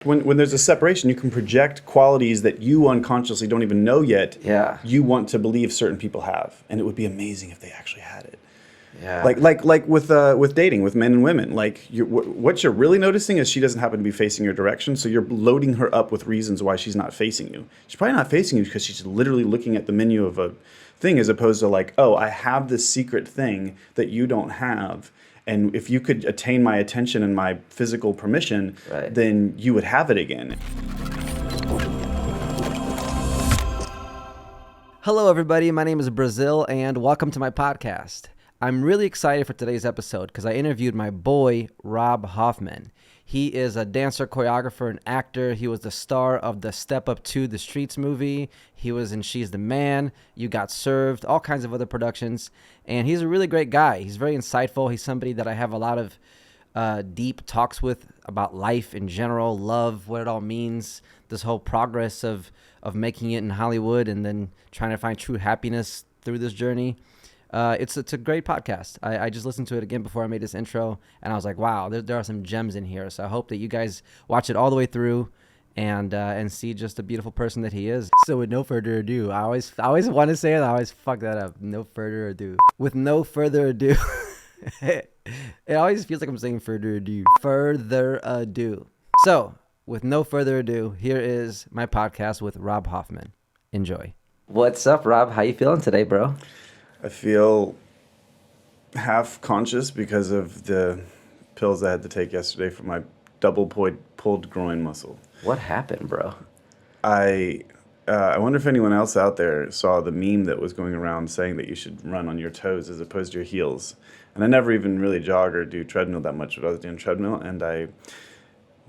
When there's a separation, you can project qualities that you unconsciously don't even know yet. Yeah. You want to believe certain people have, and it would be amazing if they actually had it. Yeah. Like with dating, with men and women. Like what you're really noticing is she doesn't happen to be facing your direction, so you're loading her up with reasons why she's not facing you. She's probably not facing you because she's literally looking at the menu of a thing, as opposed to like, oh, I have this secret thing that you don't have. And if you could attain my attention and my physical permission, Right. then you would have it again. Hello, everybody. My name is Brazil, and welcome to my podcast. I'm really excited for today's episode because I interviewed my boy, Rob Hoffman. He is a dancer, choreographer, and actor. He was the star of the Step Up to the Streets movie. He was in She's the Man, You Got Served, all kinds of other productions. And he's a really great guy. He's very insightful. He's somebody that I have a lot of deep talks with about life in general, love, what it all means, this whole progress of making it in Hollywood and then trying to find true happiness through this journey. It's a great podcast. I just listened to it again before I made this intro, and I was like, wow, there are some gems in here. So I hope that you guys watch it all the way through and see just a beautiful person that he is. So with no further ado, I always want to say it. I always fuck that up. No further ado. With no further ado. It always feels like I'm saying further ado. Further ado. So with no further ado, here is my podcast with Rob Hoffman. Enjoy. What's up, Rob? How you feeling today, bro? I feel half conscious because of the pills I had to take yesterday for my double pulled groin muscle. What happened, bro? I wonder if anyone else out there saw the meme that was going around saying that you should run on your toes as opposed to your heels. And I never even really jog or do treadmill that much, but I was doing treadmill, and I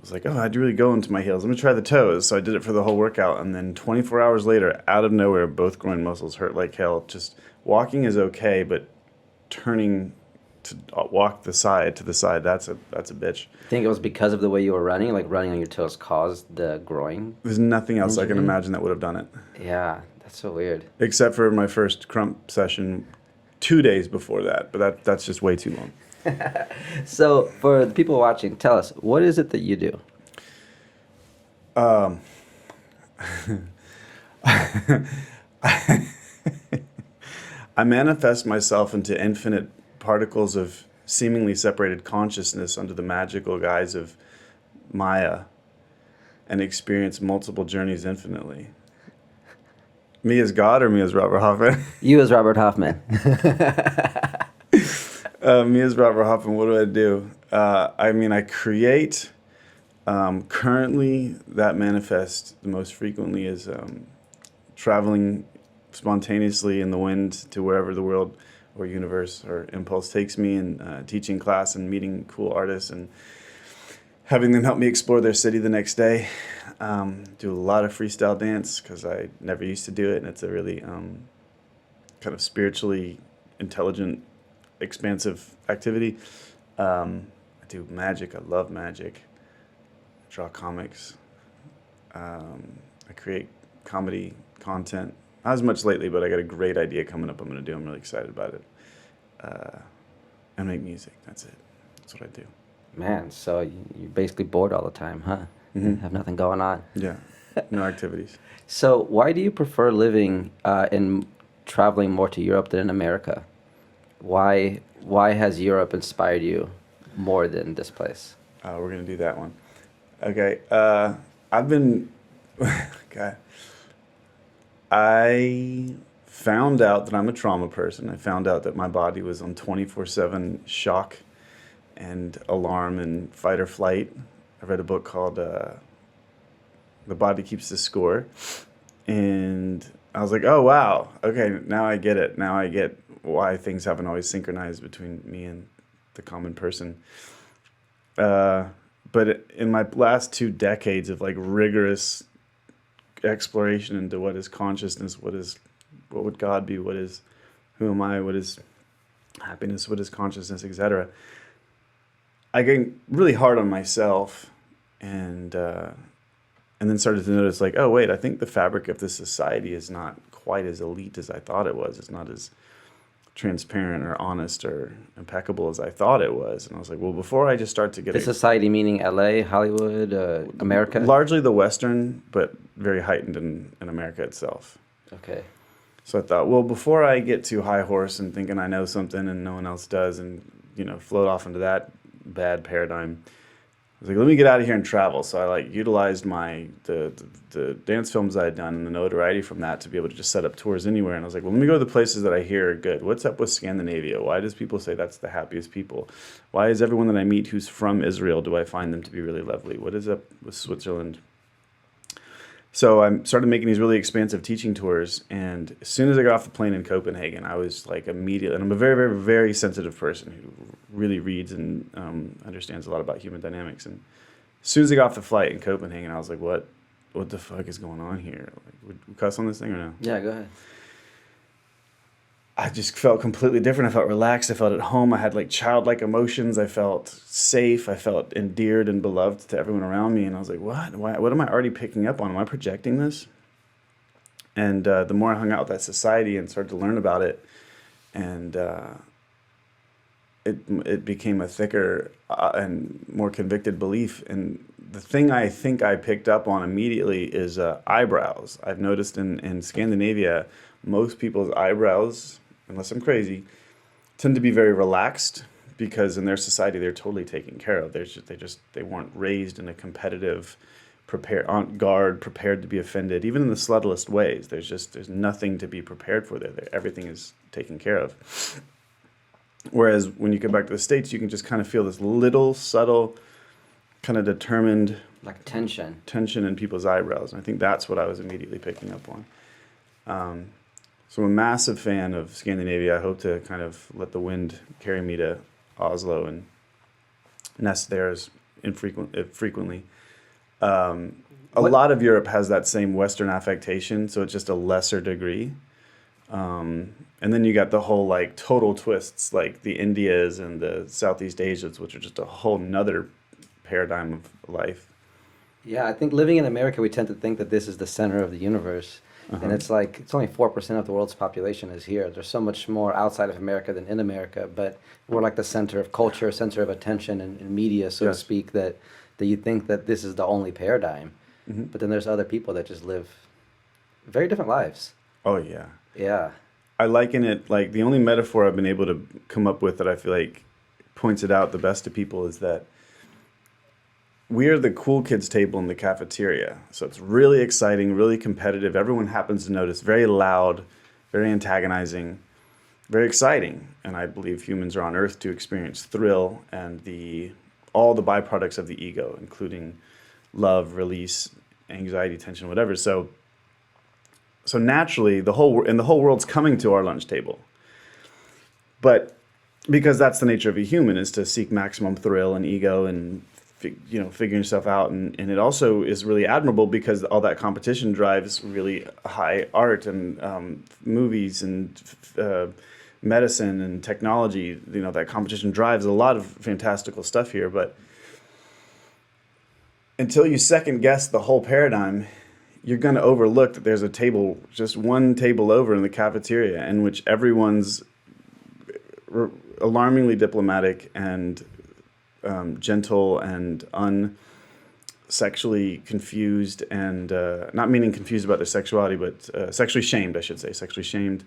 was like, oh, I'd really go into my heels. Let me try the toes. So I did it for the whole workout, and then 24 hours later, out of nowhere, both groin muscles hurt like hell. Just walking is okay, but turning to walk the side to the side, that's a bitch. I think it was because of the way you were running, like running on your toes caused the groin. There's nothing else I can injury? imagine that would have done it. Yeah, that's so weird. Except for my first crump session 2 days before that, but that's just way too long. So for the people watching, tell us, what is it that you do? I manifest myself into infinite particles of seemingly separated consciousness under the magical guise of Maya and experience multiple journeys infinitely. Me as God or me as Robert Hoffman? You as Robert Hoffman. Me as Robert Hoffman, what do? I create. Currently, that manifests the most frequently is traveling spontaneously in the wind to wherever the world or universe or impulse takes me, and teaching class and meeting cool artists and having them help me explore their city the next day. Do a lot of freestyle dance because I never used to do it, and it's a really kind of spiritually intelligent, expansive activity. I do magic. I love magic. I draw comics. I create comedy content. Not as much lately, but I got a great idea coming up I'm going to do. I'm really excited about it. And make music. That's it. That's what I do. Man, so you're basically bored all the time, huh? Mm-hmm. Have nothing going on. Yeah. No activities. So why do you prefer living and traveling more to Europe than in America? Why has Europe inspired you more than this place? We're going to do that one. Okay. I've been... God. I found out that I'm a trauma person. I found out that my body was on 24/7 shock and alarm and fight or flight. I read a book called The Body Keeps the Score. And I was like, oh, wow. Okay, now I get it. Now I get why things haven't always synchronized between me and the common person. But in my last 2 decades of like rigorous exploration into what is consciousness, what would God be, who am I, what is happiness, what is consciousness, etc. I get really hard on myself, and then started to notice like, oh wait, I think the fabric of this society is not quite as elite as I thought it was. It's not as transparent or honest or impeccable as I thought it was. And I was like, well, before I just start to get The society meaning LA, Hollywood, America? largely the Western, but very heightened in America itself. Okay. So I thought, well, before I get too high horse and thinking I know something and no one else does, and float off into that bad paradigm, I was like, let me get out of here and travel. So I like utilized the dance films I had done and the notoriety from that to be able to just set up tours anywhere. And I was like, well, let me go to the places that I hear are good. What's up with Scandinavia? Why does people say that's the happiest people? Why is everyone that I meet who's from Israel, do I find them to be really lovely? What is up with Switzerland? So I started making these really expansive teaching tours, and as soon as I got off the plane in Copenhagen, I was like immediately, and I'm a very, very, very sensitive person who really reads and understands a lot about human dynamics. And as soon as I got off the flight in Copenhagen, I was like, what the fuck is going on here? Like, would we cuss on this thing or no? Yeah, go ahead. I just felt completely different. I felt relaxed. I felt at home. I had like childlike emotions. I felt safe. I felt endeared and beloved to everyone around me. And I was like, what? What am I already picking up on? Am I projecting this? And the more I hung out with that society and started to learn about it, and it became a thicker and more convicted belief. And the thing I think I picked up on immediately is eyebrows. I've noticed in Scandinavia, most people's eyebrows, unless I'm crazy, tend to be very relaxed because in their society they're totally taken care of. They weren't raised in a competitive, on guard, prepared to be offended, even in the subtlest ways. There's nothing to be prepared for there. Everything is taken care of. Whereas when you come back to the States, you can just kind of feel this little subtle, kind of determined like tension in people's eyebrows. And I think that's what I was immediately picking up on. So I'm a massive fan of Scandinavia. I hope to kind of let the wind carry me to Oslo and nest there as frequently. A lot of Europe has that same Western affectation, so it's just a lesser degree. And then you got the whole like total twists, like the Indias and the Southeast Asias, which are just a whole nother paradigm of life. Yeah, I think living in America, we tend to think that this is the center of the universe. And it's like, it's only 4% of the world's population is here. There's so much more outside of America than in America, but we're like the center of culture, center of attention and media, so to speak, that you think that this is the only paradigm. But then there's other people that just live very different lives. Oh, yeah. Yeah. I liken it, like the only metaphor I've been able to come up with that I feel like points it out the best to people is that we are the cool kids table in the cafeteria. So it's really exciting, really competitive. Everyone happens to notice. Very loud, very antagonizing, very exciting. And I believe humans are on Earth to experience thrill and all the byproducts of the ego, including love, release, anxiety, tension, whatever. So naturally, the whole world's coming to our lunch table. But because that's the nature of a human, is to seek maximum thrill and ego and figuring yourself out, and it also is really admirable because all that competition drives really high art and movies and medicine and technology. That competition drives a lot of fantastical stuff here, but until you second guess the whole paradigm, you're going to overlook that there's a table, just one table over in the cafeteria, in which everyone's alarmingly diplomatic and gentle and unsexually confused, and not meaning confused about their sexuality, but sexually shamed, I should say, sexually shamed,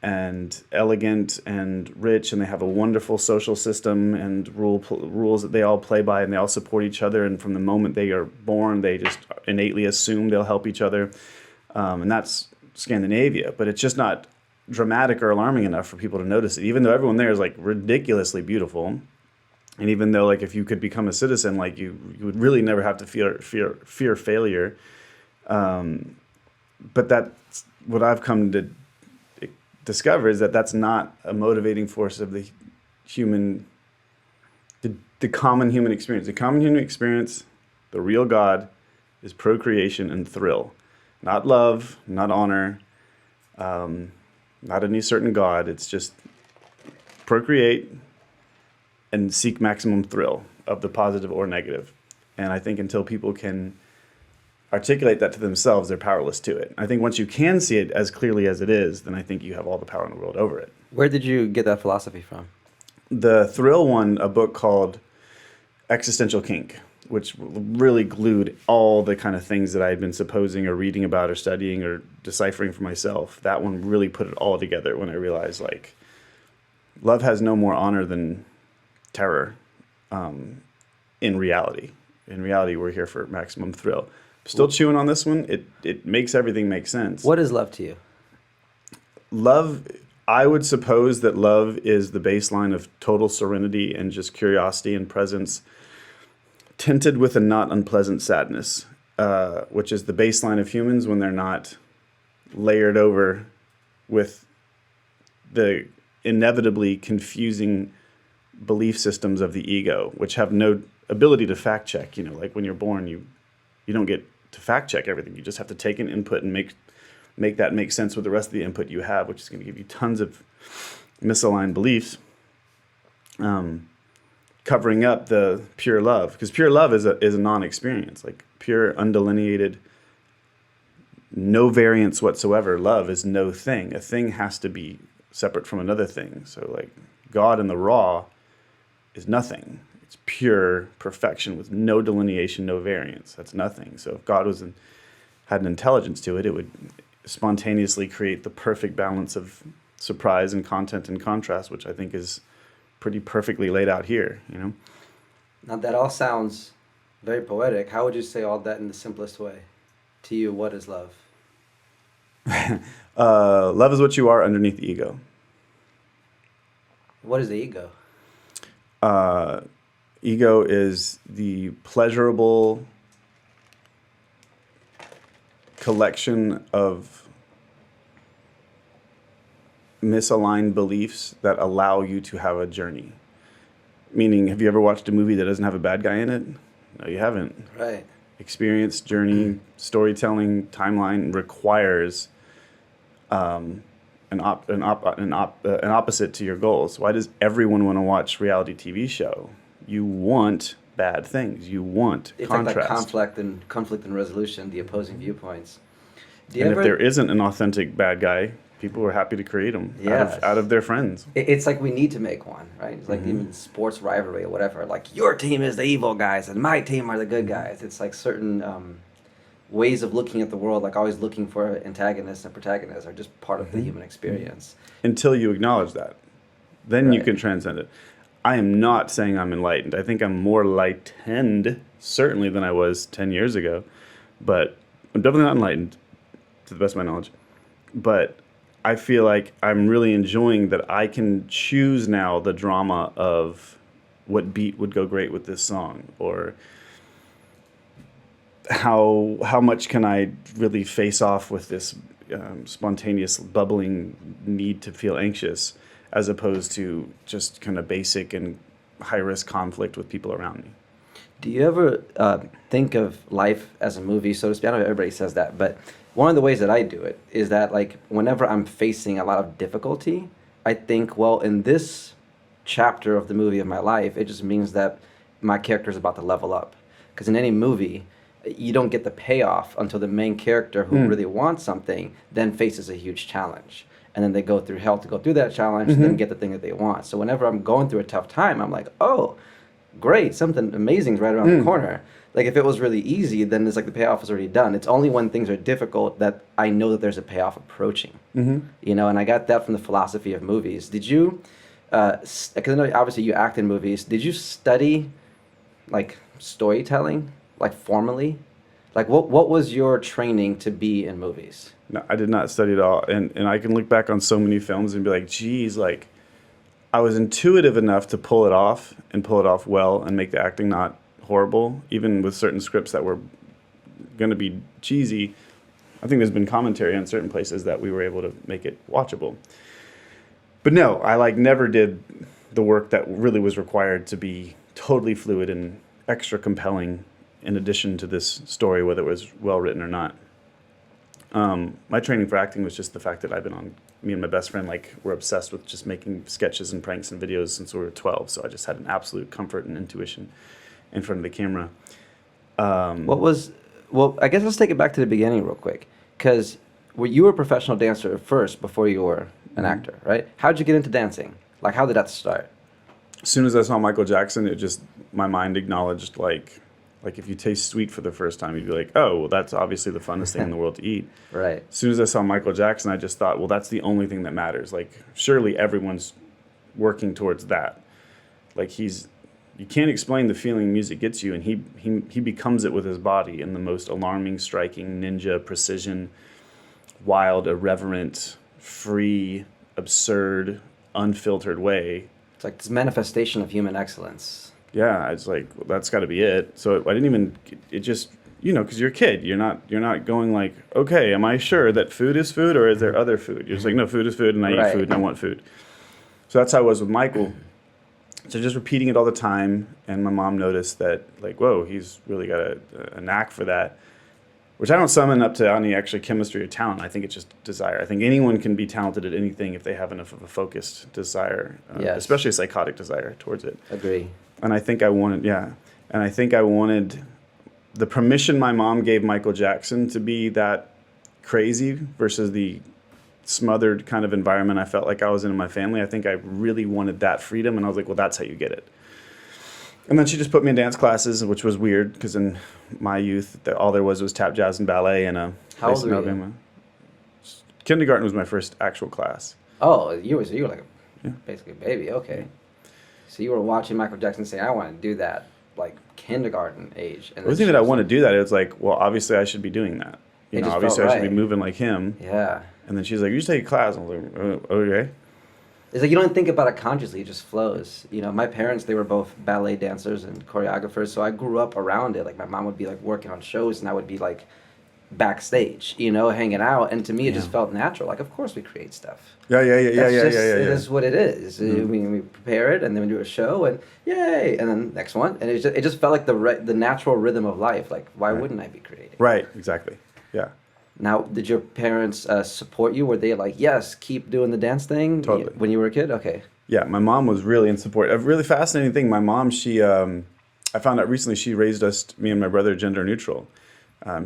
and elegant and rich, and they have a wonderful social system and rules that they all play by, and they all support each other, and from the moment they are born, they just innately assume they'll help each other, and that's Scandinavia, but it's just not dramatic or alarming enough for people to notice it, even though everyone there is like ridiculously beautiful. And even though, like, if you could become a citizen, like, you would really never have to fear failure. But that's what I've come to discover, is that that's not a motivating force of the common human experience. The common human experience, the real God, is procreation and thrill. Not love, not honor, not any certain God. It's just procreate and seek maximum thrill of the positive or negative. And I think until people can articulate that to themselves, they're powerless to it. I think once you can see it as clearly as it is, then I think you have all the power in the world over it. Where did you get that philosophy from? The Thrill one, a book called Existential Kink, which really glued all the kind of things that I had been supposing or reading about or studying or deciphering for myself. That one really put it all together when I realized, like, love has no more honor than terror in reality. In reality, we're here for maximum thrill. Still chewing on this one. It makes everything make sense. What is love to you? Love, I would suppose that love is the baseline of total serenity and just curiosity and presence, tinted with a not unpleasant sadness, which is the baseline of humans when they're not layered over with the inevitably confusing belief systems of the ego, which have no ability to fact check. You know, like when you're born, you don't get to fact check everything. You just have to take an input and make that make sense with the rest of the input you have, which is going to give you tons of misaligned beliefs, covering up the pure love. Because pure love is a non-experience, like pure, undelineated, no variance whatsoever. Love is no thing. A thing has to be separate from another thing. So like God in the raw is nothing. It's pure perfection with no delineation, no variance. That's nothing. So if God had an intelligence to it, it would spontaneously create the perfect balance of surprise and content and contrast, which I think is pretty perfectly laid out here, you know? Now that all sounds very poetic. How would you say all that in the simplest way? To you, what is love? Love is what you are underneath the ego. What is the ego? Ego is the pleasurable collection of misaligned beliefs that allow you to have a journey. Meaning, have you ever watched a movie that doesn't have a bad guy in it? No, you haven't. Right. Experience, journey, storytelling, timeline requires an opposite to your goals. Why does everyone want to watch reality TV show? You want bad things. You want it's contrast. Like that conflict and resolution, the opposing viewpoints. If there isn't an authentic bad guy, people are happy to create them out of their friends. It's like we need to make one, right? It's like even sports rivalry or whatever. Like your team is the evil guys and my team are the good guys. It's like certain ways of looking at the world, like always looking for antagonists and protagonists, are just part of the human experience. Until you acknowledge that, then you can transcend it. I am not saying I'm enlightened. I think I'm more lightened, certainly, than I was 10 years ago. But I'm definitely not enlightened, to the best of my knowledge. But I feel like I'm really enjoying that I can choose now the drama of what beat would go great with this song, or how much can I really face off with this spontaneous bubbling need to feel anxious, as opposed to just kind of basic and high-risk conflict with people around me. Do you ever think of life as a movie, so to speak? I know everybody says that, but one of the ways that I do it is that, like, whenever I'm facing a lot of difficulty, I think, well, in this chapter of the movie of my life, it just means that my character is about to level up. Because in any movie, you don't get the payoff until the main character who really wants something then faces a huge challenge. And then they go through hell to go through that challenge and then get the thing that they want. So whenever I'm going through a tough time, I'm like, oh, great, something amazing is right around the corner. Like, if it was really easy, then it's like the payoff is already done. It's only when things are difficult that I know that there's a payoff approaching. You know, and I got that from the philosophy of movies. Did you, because I know obviously you act in movies, did you study, like, storytelling, like, formally? Like, what was your training to be in movies? No, I did not study at all. And I can look back on so many films and be like, geez, like, I was intuitive enough to pull it off and pull it off well and make the acting not horrible, even with certain scripts that were going to be cheesy. I think there's been commentary on certain places that we were able to make it watchable. But no, I like never did the work that really was required to be totally fluid and extra compelling in addition to this story, whether it was well written or not. My training for acting was just the fact that me and my best friend, like, we're obsessed with just making sketches and pranks and videos since we were 12. So I just had an absolute comfort and intuition in front of the camera. Well, I guess let's take it back to the beginning real quick. Because you were a professional dancer first before you were an actor, right? How'd you get into dancing? Like, how did that start? As soon as I saw Michael Jackson, my mind acknowledged like if you taste sweet for the first time, you'd be like, oh, well, that's obviously the funnest thing in the world to eat. Right. As soon as I saw Michael Jackson, I just thought, well, that's the only thing that matters. Like, surely everyone's working towards that. Like, you can't explain the feeling music gets you, and he becomes it with his body in the most alarming, striking, ninja, precision, wild, irreverent, free, absurd, unfiltered way. It's like this manifestation of human excellence. Yeah, it's like, well, that's got to be it. So it just, because you're a kid, you're not going like, okay, am I sure that food is food or is there other food? You're just like, no, food is food and I eat food and I want food. So that's how I was with Michael. So just repeating it all the time, and my mom noticed that, like, whoa, he's really got a knack for that, which I don't summon up to any actually chemistry or talent. I think it's just desire. I think anyone can be talented at anything if they have enough of a focused desire, especially a psychotic desire towards it. Agree. And I think I wanted the permission my mom gave Michael Jackson to be that crazy versus the smothered kind of environment I felt like I was in my family. I think I really wanted that freedom, and I was like, well, that's how you get it. And then she just put me in dance classes, which was weird because in my youth, all there was tap, jazz, and ballet in a place in Alabama. Kindergarten was my first actual class. Oh, you were like basically a baby. Okay. So you were watching Michael Jackson saying, I want to do that, like kindergarten age. And it wasn't even that I want to do that. It was like, well, obviously I should be doing that. Obviously I should be moving like him. Yeah. And then she's like, you should take a class. I was like, okay. It's like you don't think about it consciously, it just flows. My parents, they were both ballet dancers and choreographers, so I grew up around it. Like my mom would be like working on shows and I would be like backstage, hanging out, and to me it just felt natural. Like, of course we create stuff. Yeah. It is what it is. We prepare it and then we do a show and yay, and then next one, and it just felt like the natural rhythm of life. Like, why wouldn't I be creating? Right, exactly. Yeah. Now, did your parents support you? Were they like, yes, keep doing the dance thing? Totally. When you were a kid? Okay. Yeah, my mom was really in support. A really fascinating thing, my mom, I found out recently, she raised us, me and my brother, gender neutral.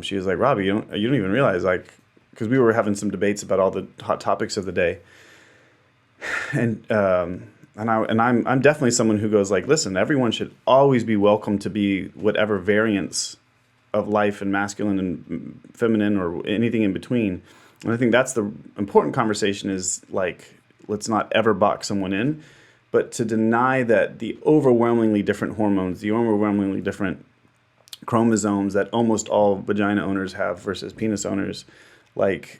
She was like, Robbie, you don't even realize, like, because we were having some debates about all the hot topics of the day. And I'm definitely someone who goes like, listen, everyone should always be welcome to be whatever variance of life and masculine and feminine or anything in between. And I think that's the important conversation is like, let's not ever box someone in, but to deny that the overwhelmingly different hormones, the overwhelmingly different chromosomes that almost all vagina owners have versus penis owners, like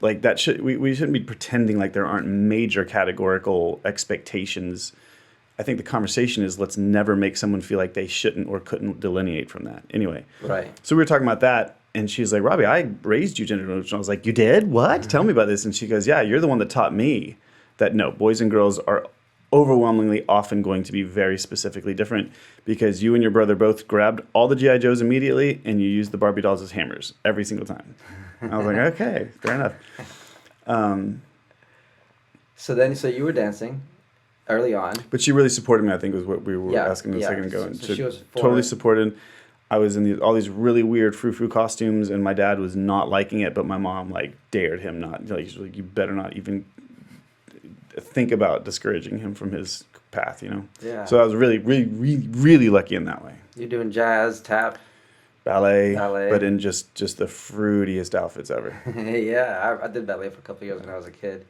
that we shouldn't be pretending like there aren't major categorical expectations. I think the conversation is let's never make someone feel like they shouldn't or couldn't delineate from that. Anyway. Right. So we were talking about that, and she's like, Robbie, I raised you gender neutral. I was like, you did? What? Tell me about this. And she goes, yeah, you're the one that taught me that no, boys and girls are overwhelmingly often going to be very specifically different because you and your brother both grabbed all the G.I. Joes immediately and you used the Barbie dolls as hammers every single time. I was like, okay, fair enough. So you were dancing early on. But she really supported me, I think was what we were asking a second ago. So she was totally supported. I was in all these really weird frou-frou costumes, and my dad was not liking it, but my mom dared him not. She's like, you better not even think about discouraging him from his path, Yeah. So I was really, really, really, really lucky in that way. You're doing jazz, tap, ballet, but in just the fruitiest outfits ever. Yeah, I did ballet for a couple of years when I was a kid.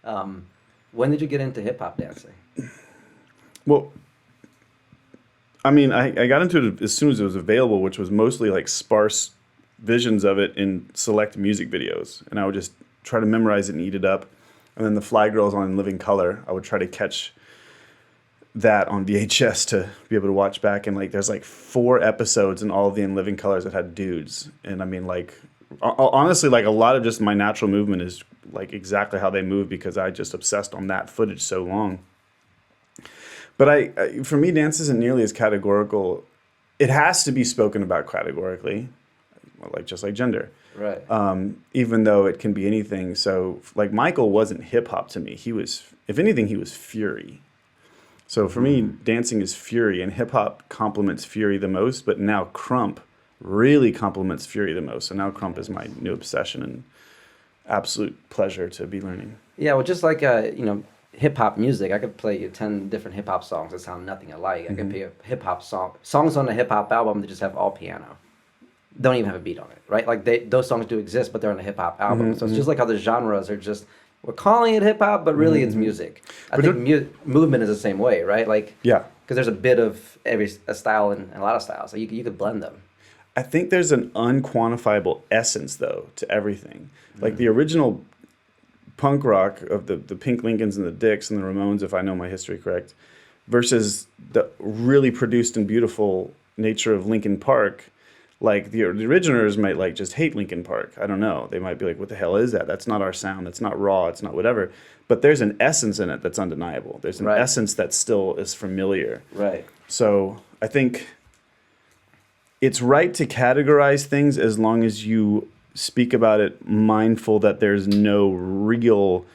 When did you get into hip hop dancing? Well, I mean, I got into it as soon as it was available, which was mostly like sparse visions of it in select music videos. And I would just try to memorize it and eat it up. And then the Fly Girls on In Living Color, I would try to catch that on VHS to be able to watch back. And there's 4 episodes in all of the In Living Colors that had dudes. And I mean, honestly, a lot of just my natural movement is exactly how they move because I just obsessed on that footage so long. But for me, dance isn't nearly as categorical. It has to be spoken about categorically, just like gender. Right. Even though it can be anything. So, Michael wasn't hip hop to me. He was, if anything, he was fury. So for me, dancing is fury, and hip hop complements fury the most. But now crump really complements fury the most. So now crump is my new obsession, and absolute pleasure to be learning. Yeah, well, just like hip hop music, I could play you 10 different hip hop songs that sound nothing alike. I could play a hip hop songs on a hip hop album that just have all piano, don't even have a beat on it, right? Like those songs do exist, but they're on a hip hop album. So it's just like how the genres are just, we're calling it hip hop, but really it's music. I think movement is the same way, right? Like, Yeah. because there's a bit of a style and a lot of styles, so you could blend them. I think there's an unquantifiable essence, though, to everything. Like the original punk rock of the Pink Lincolns and the Dicks and the Ramones, if I know my history correct, versus the really produced and beautiful nature of Linkin Park. Like the originators might like just hate Linkin Park. I don't know. They might be like, what the hell is that? That's not our sound. That's not raw. It's not whatever. But there's an essence in it that's undeniable. There's an essence that still is familiar. Right. So I think it's right to categorize things as long as you speak about it mindful that there's no real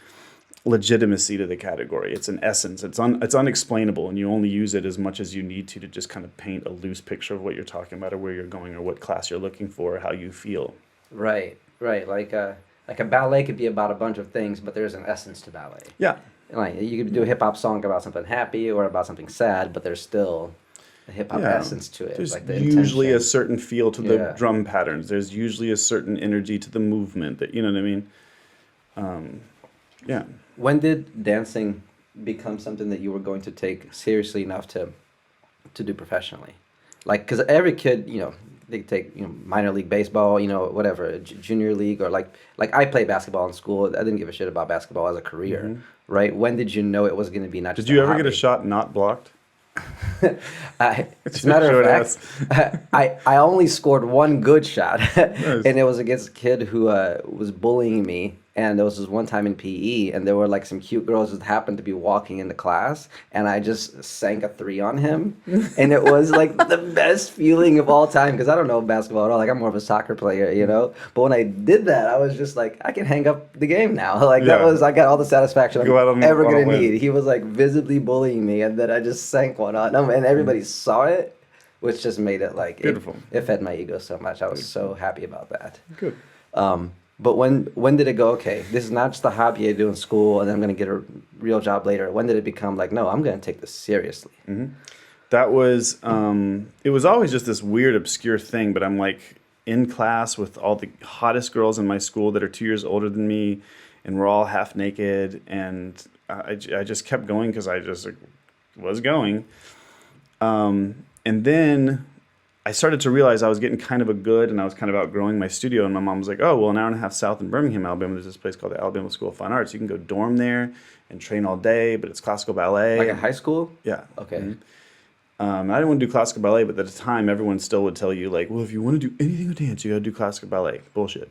legitimacy to the category. It's an essence. It's unexplainable, and you only use it as much as you need to just kind of paint a loose picture of what you're talking about or where you're going or what class you're looking for or how you feel. Right. Like a ballet could be about a bunch of things, but there's an essence to ballet. Yeah. Like you could do a hip hop song about something happy or about something sad, but there's still a hip hop essence to it. There's like the usually intention. a certain feel to the drum patterns. There's usually a certain energy to the movement that, you know what I mean? Yeah. When did dancing become something that you were going to take seriously enough to do professionally? Like, because every kid, they take minor league baseball, whatever, junior league, or like I played basketball in school. I didn't give a shit about basketball as a career, right? When did you know it was going to be not just Did you a ever hobby? get a shot not blocked? As a matter of fact, I only scored one good shot, and it was against a kid who was bullying me. And there was this one time in PE, and there were like some cute girls that happened to be walking into class, and I just sank a 3 on him, and it was like the best feeling of all time because I don't know basketball at all. Like I'm more of a soccer player, But when I did that, I was just like, I can hang up the game now. Like I got all the satisfaction I'm ever gonna need. He was like visibly bullying me, and then I just sank one on him, and everybody saw it, which just made it like beautiful. It fed my ego so much. I was so happy about that. Good. But when did it go, okay, this is not just a hobby I do in school and then I'm going to get a real job later? When did it become like, no, I'm going to take this seriously? Mm-hmm. That was, it was always just this weird, obscure thing, but I'm like in class with all the hottest girls in my school that are 2 years older than me, and we're all half naked, and I just kept going because I just was going. And then I started to realize I was getting kind of and I was kind of outgrowing my studio, and my mom was like, oh, well, an hour and a half south in Birmingham, Alabama, there's this place called the Alabama School of Fine Arts. You can go dorm there and train all day, but it's classical ballet. Like in high school? Yeah. Okay. Mm-hmm. I didn't want to do classical ballet, but at the time, everyone still would tell you, like, well, if you want to do anything with dance, you got to do classical ballet. Bullshit.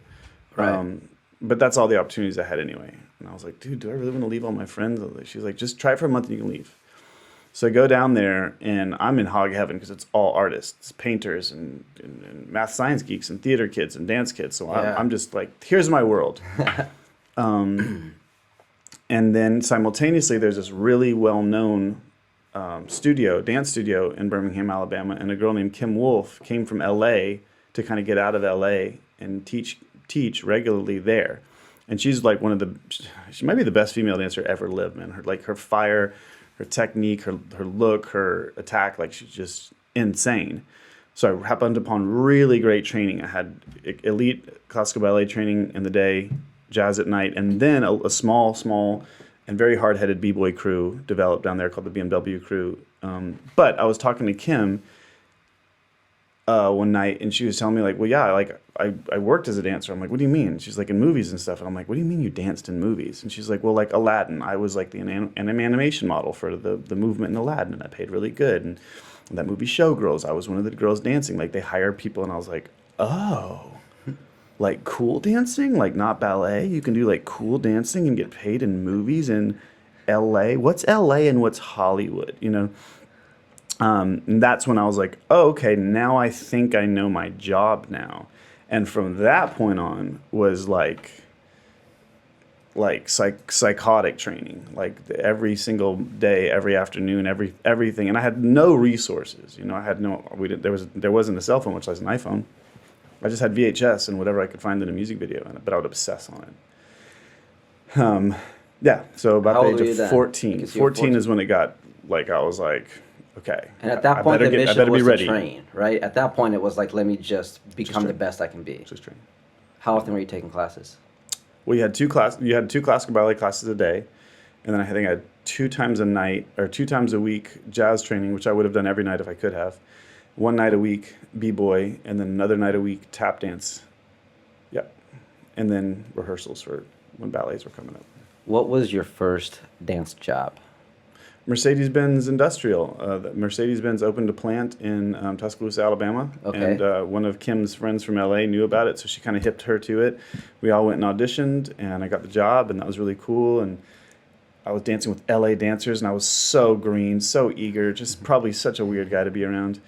Right. But that's all the opportunities I had anyway. And I was like, dude, do I really want to leave all my friends? She was like, just try it for a month and you can leave. So I go down there, and I'm in hog heaven because it's all artists, painters, and math science geeks, and theater kids, and dance kids. So I'm just like, here's my world. And then simultaneously, there's this really well-known dance studio in Birmingham, Alabama, and a girl named Kim Wolf came from L.A. to kind of get out of L.A. and teach regularly there. And she's like she might be the best female dancer ever lived, man. Her fire, her technique, her look, her attack, like she's just insane. So I happened upon really great training. I had elite classical ballet training in the day, jazz at night, and then a small and very hard-headed b-boy crew developed down there called the BMW crew. But I was talking to Kim one night, and she was telling me, like, well, yeah, like I worked as a dancer. I'm like, what do you mean? She's like, in movies and stuff. And I'm like, what do you mean you danced in movies? And she's like, well, like Aladdin. I was like the animation model for the movement in Aladdin, and I paid really good. And that movie Showgirls, I was one of the girls dancing. Like, they hire people, and I was like, oh, like cool dancing? Like not ballet? You can do like cool dancing and get paid in movies in L.A.? What's L.A. and what's Hollywood, And that's when I was like, oh, okay, now I think I know my job now. And from that point on was like psychotic training, like every single day, every afternoon, everything. And I had no resources, I had there wasn't a cell phone, much less an iPhone. I just had VHS and whatever I could find in a music video, but I would obsess on it. Yeah, so about How the old were age you of then? 14. Because you were 14 is when it got, like, I was like, okay. And at that I point, better the I mission better was be to ready. train, right? At that point, it was like, let me just become the train. best I can be. Just train. How often were you taking classes? Well, you had two classical ballet classes a day, and then I think I had 2 times a night or 2 times a week jazz training, which I would have done every night if I could have. One night a week b-boy, and then another night a week tap dance. Yep. And then rehearsals for when ballets were coming up. What was your first dance job? Mercedes-Benz Industrial. Mercedes-Benz opened a plant in Tuscaloosa, Alabama. Okay. And one of Kim's friends from LA knew about it, so she kind of hipped her to it. We all went and auditioned, and I got the job, and that was really cool. And I was dancing with LA dancers, and I was so green, so eager, just probably such a weird guy to be around.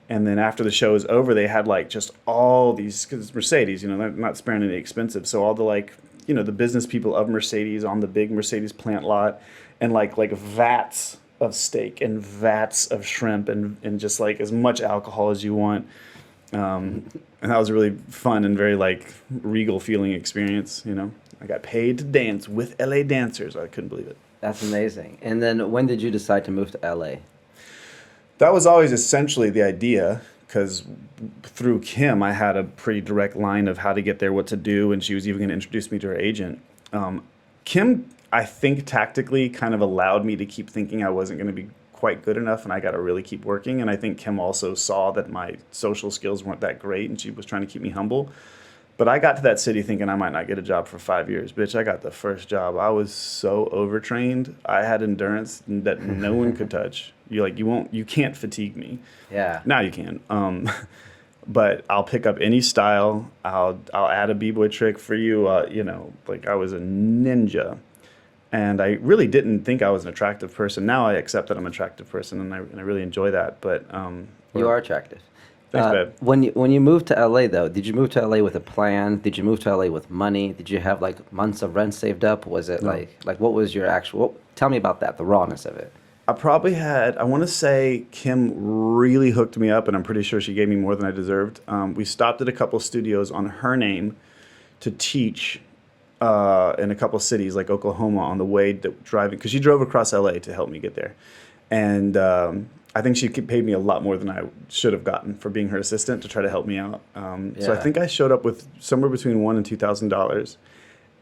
And then after the show was over, they had like just all these, because it's Mercedes, they're not sparing any expensive. So all the the business people of Mercedes on the big Mercedes plant lot, and like vats of steak and vats of shrimp and just like as much alcohol as you want. And that was a really fun and very like regal feeling experience. I got paid to dance with LA dancers. I couldn't believe it. That's amazing. And then when did you decide to move to LA? That was always essentially the idea, because through Kim, I had a pretty direct line of how to get there, what to do, and she was even going to introduce me to her agent. Kim, I think, tactically kind of allowed me to keep thinking I wasn't going to be quite good enough, and I got to really keep working. And I think Kim also saw that my social skills weren't that great, and she was trying to keep me humble. But I got to that city thinking I might not get a job for 5 years. Bitch, I got the first job. I was so overtrained. I had endurance that no one could touch. You can't fatigue me. Yeah. Now you can. But I'll pick up any style. I'll add a b-boy trick for you. Like I was a ninja. And I really didn't think I was an attractive person. Now I accept that I'm an attractive person, and I really enjoy that. But you are attractive. Thanks, babe. When you moved to LA though, did you move to LA with a plan? Did you move to LA with money? Did you have like months of rent saved up? Was it No. like what was your actual? Tell me about that, the rawness of it. I probably had, I want to say Kim really hooked me up, and I'm pretty sure she gave me more than I deserved. We stopped at a couple studios on her name to teach in a couple cities like Oklahoma on the way driving, because she drove across LA to help me get there. And I think she paid me a lot more than I should have gotten for being her assistant to try to help me out. So I think I showed up with somewhere between $1,000 and $2,000,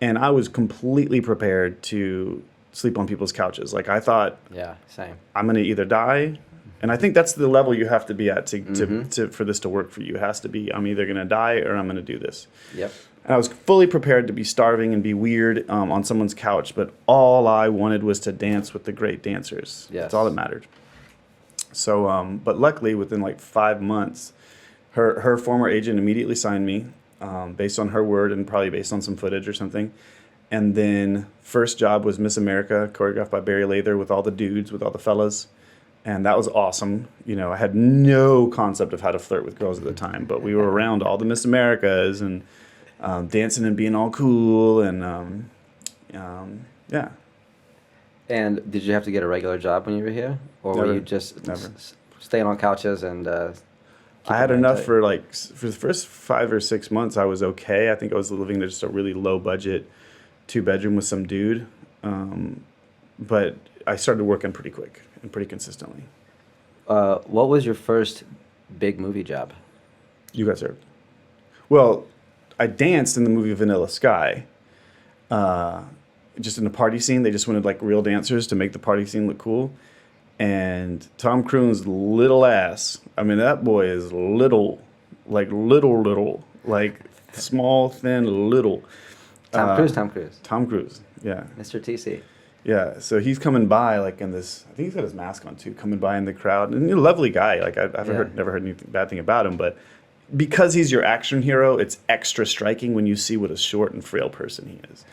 and I was completely prepared to sleep on people's couches. Like I thought, Yeah, same. I'm going to either die, and I think that's the level you have to be at to for this to work for you. It has to be, I'm either going to die or I'm going to do this. Yep. And I was fully prepared to be starving and be weird on someone's couch, but all I wanted was to dance with the great dancers. Yes. That's all that mattered. So, but luckily, within like 5 months, her former agent immediately signed me based on her word and probably based on some footage or something. And then first job was Miss America, choreographed by Barry Lather with all the dudes, with all the fellas. And that was awesome. I had no concept of how to flirt with girls at the time, but we were around all the Miss Americas and dancing and being all cool. And yeah. And did you have to get a regular job when you were here, or were Never. you just Never. staying on couches and? I had keeping it enough tight? for the first 5 or 6 months. I was okay. I think I was living just a really low budget 2-bedroom with some dude. But I started working pretty quick and pretty consistently. What was your first big movie job? You got served. Well, I danced in the movie Vanilla Sky. Just in a party scene. They just wanted like real dancers to make the party scene look cool. And Tom Cruise's little ass. I mean, that boy is little, like small, thin, little. Tom Cruise. Tom Cruise, yeah. Mr. TC. Yeah, so he's coming by like in this, I think he's got his mask on too, coming by in the crowd. And a lovely guy. Like I've never heard anything bad thing about him, but because he's your action hero, it's extra striking when you see what a short and frail person he is.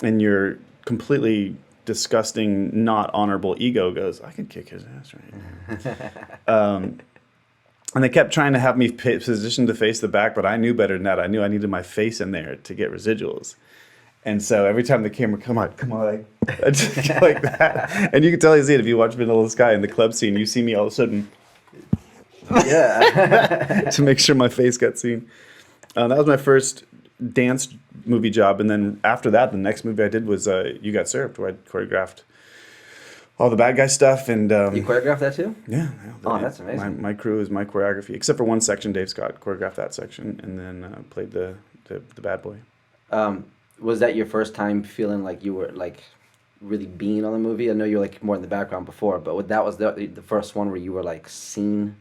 And your completely disgusting, not honorable ego goes, I can kick his ass right. And they kept trying to have me positioned to face the back, but I knew better than that. I knew I needed my face in there to get residuals. And so every time the camera, come on, like, like that. And you can tell he's it if you watch Vanilla Sky in the club scene, you see me all of a sudden. Yeah. To make sure my face got seen. That was my first dance movie job, and then after that, the next movie I did was You Got Served, where I choreographed all the bad guy stuff. And You choreographed that too? yeah, Oh, that's amazing. My crew is my choreography, except for one section. Dave Scott choreographed that section, and then played the bad boy. Was that your first time feeling like you were like really being on the movie? I know you were like more in the background before, but that was the first one where you were like seen.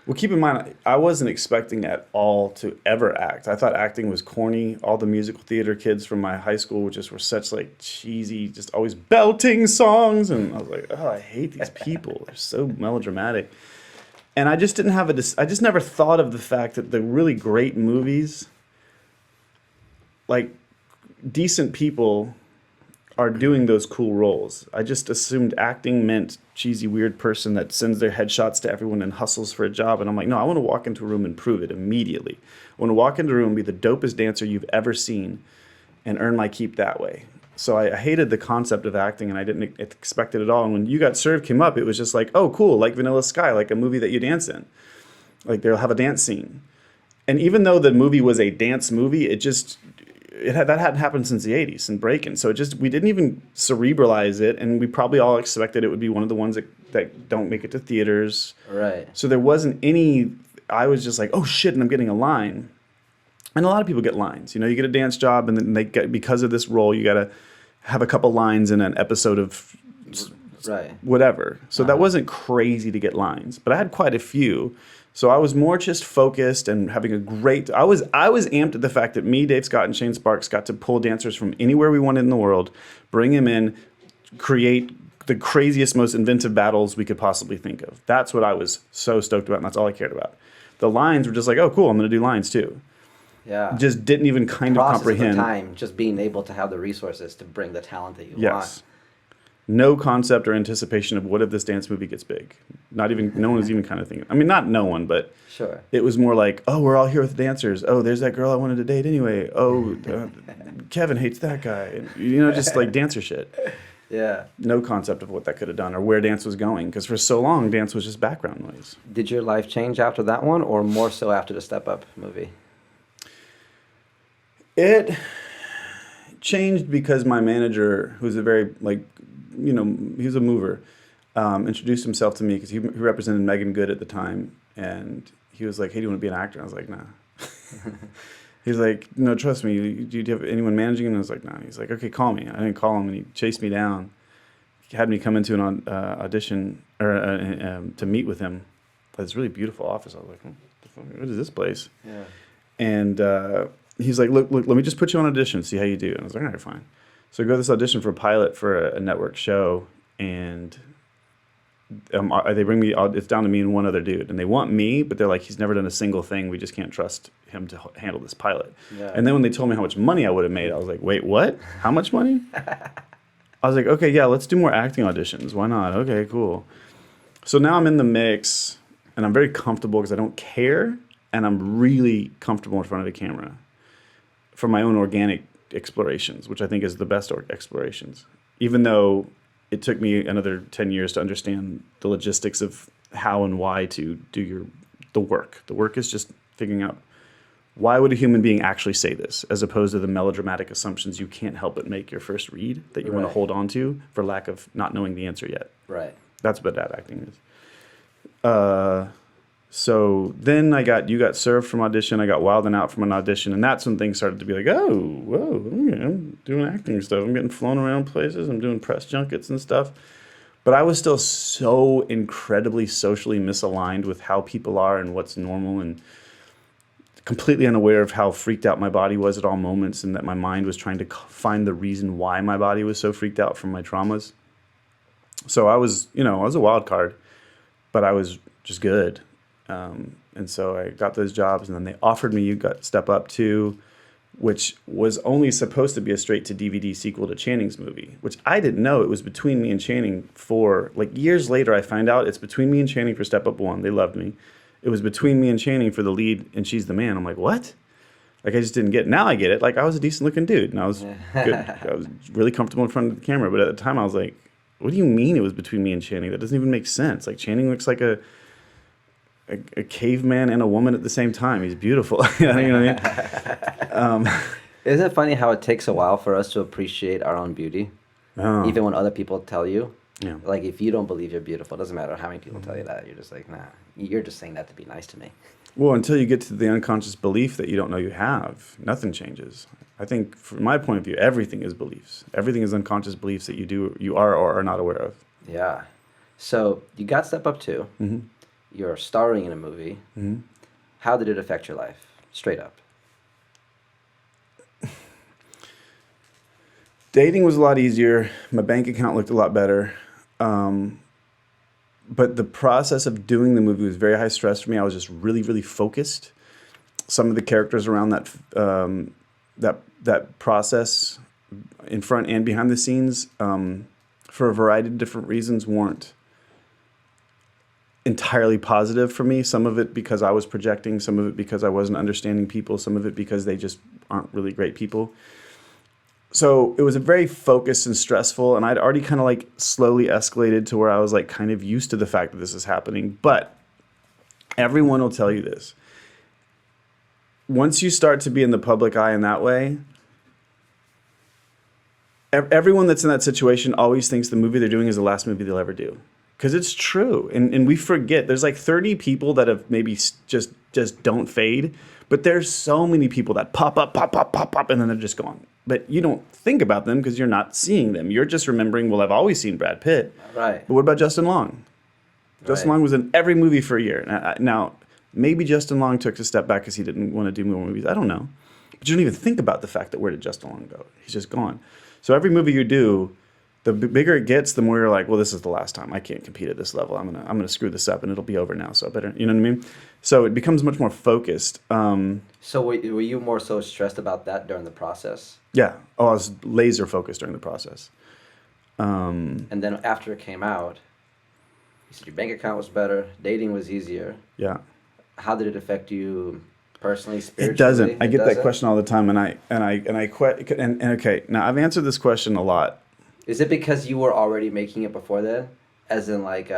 Well, keep in mind, I wasn't expecting at all to ever act. I thought acting was corny. All the musical theater kids from my high school just were such like cheesy, just always belting songs, and I was like, oh, I hate these people. They're so melodramatic. And I just didn't have I just never thought of the fact that the really great movies, like decent people, are doing those cool roles. I just assumed acting meant cheesy, weird person that sends their headshots to everyone and hustles for a job. And I'm like, no, I want to walk into a room and prove it immediately. I want to walk into a room, be the dopest dancer you've ever seen, and earn my keep that way. So I hated the concept of acting, and I didn't expect it at all. And when You Got Served came up, it was just like, oh, cool, like Vanilla Sky, like a movie that you dance in. Like they'll have a dance scene. And even though the movie was a dance movie, that hadn't happened since the 80s in breaking. So we didn't even cerebralize it, and we probably all expected it would be one of the ones that don't make it to theaters. Right. So there wasn't any, I was just like, oh shit, and I'm getting a line. And a lot of people get lines. You know, you get a dance job, and then because of this role, you got to have a couple lines in an episode of whatever. So that wasn't crazy to get lines, but I had quite a few. So I was more just focused and having a great. I was amped at the fact that me, Dave Scott, and Shane Sparks got to pull dancers from anywhere we wanted in the world, bring them in, create the craziest, most inventive battles we could possibly think of. That's what I was so stoked about, and that's all I cared about. The lines were just like, oh, cool, I'm going to do lines too. Yeah. Just didn't even kind of comprehend. Process of the time, just being able to have the resources to bring the talent that you want. No concept or anticipation of what if this dance movie gets big. No one was even kind of thinking. I mean, not no one, but sure. It was more like, oh, we're all here with dancers. Oh, there's that girl I wanted to date anyway. Oh, Kevin hates that guy. You know, just like dancer shit. Yeah. No concept of what that could have done or where dance was going, because for so long, dance was just background noise. Did your life change after that one, or more so after the Step Up movie? It changed because my manager, who's a very, he was a mover, introduced himself to me because he represented Megan Good at the time. And he was like, hey, do you want to be an actor? And I was like, nah. He's like, no, trust me. Do you have anyone managing? And I was like, no. He's like, okay, call me. I didn't call him, and he chased me down. He had me come into an audition to meet with him at this really beautiful office. I was like, what is this place? Yeah. And he's like, look, let me just put you on audition, see how you do. And I was like, all right, fine. So I go to this audition for a pilot for a network show, and they bring me. It's down to me and one other dude, and they want me, but they're like, he's never done a single thing. We just can't trust him to handle this pilot. Yeah. And then when they told me how much money I would have made, I was like, wait, what? How much money? I was like, okay, yeah, let's do more acting auditions. Why not? Okay, cool. So now I'm in the mix, and I'm very comfortable because I don't care, and I'm really comfortable in front of a camera for my own organic explorations, which I think is the best explorations, even though it took me another 10 years to understand the logistics of how and why to do the work. The work is just figuring out, why would a human being actually say this, as opposed to the melodramatic assumptions you can't help but make your first read that you want to hold on to for lack of not knowing the answer yet. Right. That's what that acting is. So then You Got Served from audition. I got Wild and Out from an audition, and that's when things started to be like, oh, whoa, okay, I'm doing acting stuff. I'm getting flown around places. I'm doing press junkets and stuff. But I was still so incredibly socially misaligned with how people are and what's normal, and completely unaware of how freaked out my body was at all moments, and that my mind was trying to find the reason why my body was so freaked out from my traumas. So I was a wild card, but I was just good. And so I got those jobs, and then they offered me You Got Step Up too, which was only supposed to be a straight-to-DVD sequel to Channing's movie, which I didn't know. It was between me and Channing for, years later I find out it's between me and Channing for Step Up 1. They loved me. It was between me and Channing for the lead, and She's the Man. I'm like, what? I just didn't get it. Now I get it. I was a decent-looking dude, and I was good. I was really comfortable in front of the camera, but at the time I was like, what do you mean it was between me and Channing? That doesn't even make sense. Channing looks like a caveman and a woman at the same time. He's beautiful. You know what I mean? Isn't it funny how it takes a while for us to appreciate our own beauty? Oh. Even when other people tell you. Yeah. Like, if you don't believe you're beautiful, it doesn't matter how many people tell you that. You're just like, nah, you're just saying that to be nice to me. Well, until you get to the unconscious belief that you don't know you have, nothing changes. I think, from my point of view, everything is beliefs. Everything is unconscious beliefs that you are or are not aware of. Yeah. So you got Step Up 2. Mm-hmm. You're starring in a movie. Mm-hmm. How did it affect your life? Straight up. Dating was a lot easier. My bank account looked a lot better. But the process of doing the movie was very high stress for me. I was just really, really focused. Some of the characters around that process, in front and behind the scenes, for a variety of different reasons, weren't entirely positive for me. Some of it because I was projecting, some of it because I wasn't understanding people, some of it because they just aren't really great people. So it was a very focused and stressful, and I'd already kind of like slowly escalated to where I was like kind of used to the fact that this is happening. But everyone will tell you this. Once you start to be in the public eye in that way, everyone that's in that situation always thinks the movie they're doing is the last movie they'll ever do. Because it's true. And we forget. There's like 30 people that have maybe just don't fade. But there's so many people that pop up, and then they're just gone. But you don't think about them because you're not seeing them. You're just remembering, well, I've always seen Brad Pitt. Right. But what about Justin Long? Justin Right. Long was in every movie for a year. Now, maybe Justin Long took a step back because he didn't want to do more movies. I don't know. But you don't even think about the fact that where did Justin Long go? He's just gone. So every movie you do, the bigger it gets, the more you're like, well, this is the last time. I can't compete at this level. I'm gonna screw this up, and it'll be over now. So I better, you know what I mean? So it becomes much more focused. So were you more so stressed about that during the process? Yeah. Oh, I was laser focused during the process. And then after it came out, you said your bank account was better, dating was easier. Yeah. How did it affect you personally, spiritually? It doesn't. I get that doesn't? question all the time, and okay. Now I've answered this question a lot. Is it because you were already making it before then? As in, like,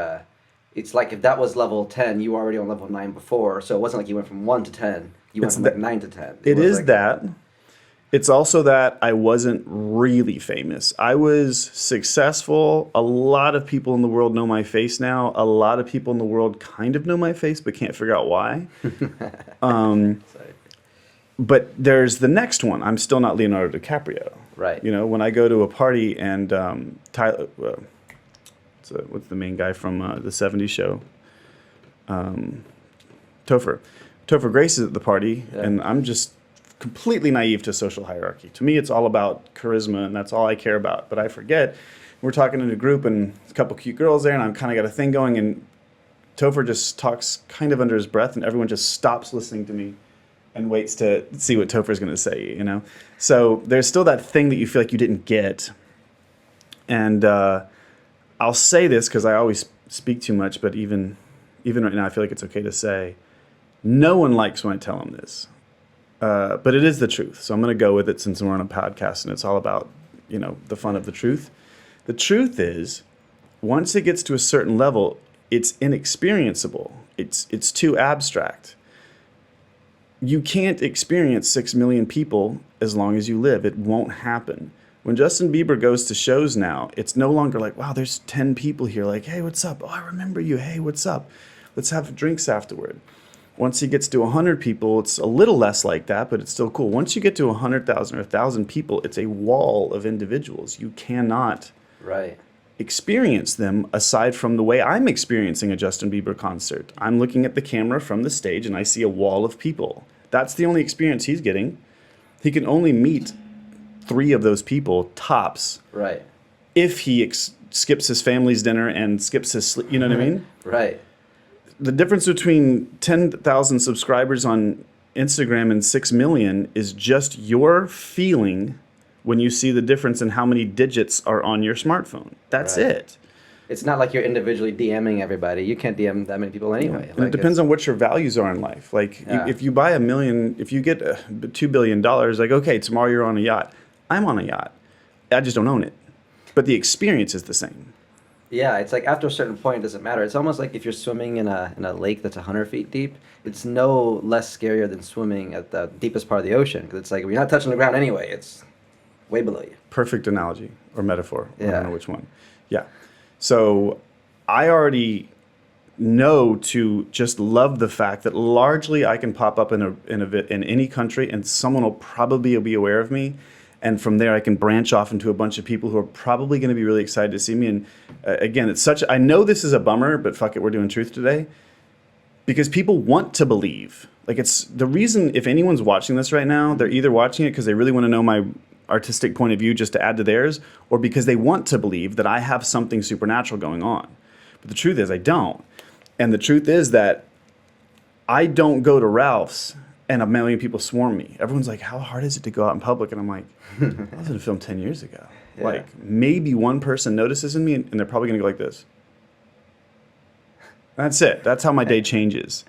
it's like if that was level 10, you were already on level 9 before, so it wasn't like you went from 1 to 10. You went from like 9 to 10. It was is like, that. It's also that I wasn't really famous. I was successful. A lot of people in the world know my face now. A lot of people in the world kind of know my face, but can't figure out why. Sorry. But there's the next one. I'm still not Leonardo DiCaprio. Right. You know, when I go to a party and Tyler, what's the main guy from the '70s show? Topher Grace is at the party, Yeah. and I'm just completely naive to social hierarchy. To me, it's all about charisma, and that's all I care about. But I forget. We're talking in a group, and a couple cute girls there, and I'm kind of got a thing going, and Topher just talks kind of under his breath, and everyone just stops listening to me and waits to see what Topher's going to say, you know? So there's still that thing that you feel like you didn't get. And I'll say this because I always speak too much, but even right now I feel like it's okay to say, no one likes when I tell them this. But it is the truth. So I'm going to go with it since we're on a podcast and it's all about, you know, the fun of the truth. The truth is, once it gets to a certain level, it's inexperienceable. It's too abstract. You can't experience 6 million people as long as you live. It won't happen. When Justin Bieber goes to shows now, it's no longer like, wow, there's 10 people here. Like, hey, what's up? Oh, I remember you. Hey, what's up? Let's have drinks afterward. Once he gets to 100 people, it's a little less like that, but it's still cool. Once you get to 100,000 or 1,000 people, it's a wall of individuals. You cannot experience them aside from the way I'm experiencing a Justin Bieber concert. I'm looking at the camera from the stage and I see a wall of people. That's the only experience he's getting. He can only meet 3 of those people tops. Right. If he skips his family's dinner and skips his sleep, you know what I mean? Right. The difference between 10,000 subscribers on Instagram and 6 million is just your feeling when you see the difference in how many digits are on your smartphone. That's Right. it. It's not like you're individually DMing everybody. You can't DM that many people anyway. And it depends on what your values are in life. Like, Yeah. if you buy if you get $2 billion, like, okay, tomorrow you're on a yacht. I'm on a yacht. I just don't own it. But the experience is the same. Yeah, it's like after a certain point, it doesn't matter. It's almost like if you're swimming in a lake that's 100 feet deep, it's no less scarier than swimming at the deepest part of the ocean because it's like you're not touching the ground anyway. It's way below you. Perfect analogy or metaphor. I Yeah. don't know which one. Yeah. So I already know to just love the fact that largely I can pop up in any country and someone will probably be aware of me. And from there, I can branch off into a bunch of people who are probably going to be really excited to see me. And again, I know this is a bummer, but fuck it, we're doing truth today. Because people want to believe. Like, it's the reason, if anyone's watching this right now, they're either watching it because they really want to know my artistic point of view just to add to theirs, or because they want to believe that I have something supernatural going on. But the truth is, I don't. And the truth is that I don't go to Ralph's and a million people swarm me. Everyone's like, how hard is it to go out in public? And I'm like, I was in a film 10 years ago. Yeah. Like, maybe one person notices in me and they're probably going to go like this. That's it. That's how my day changes.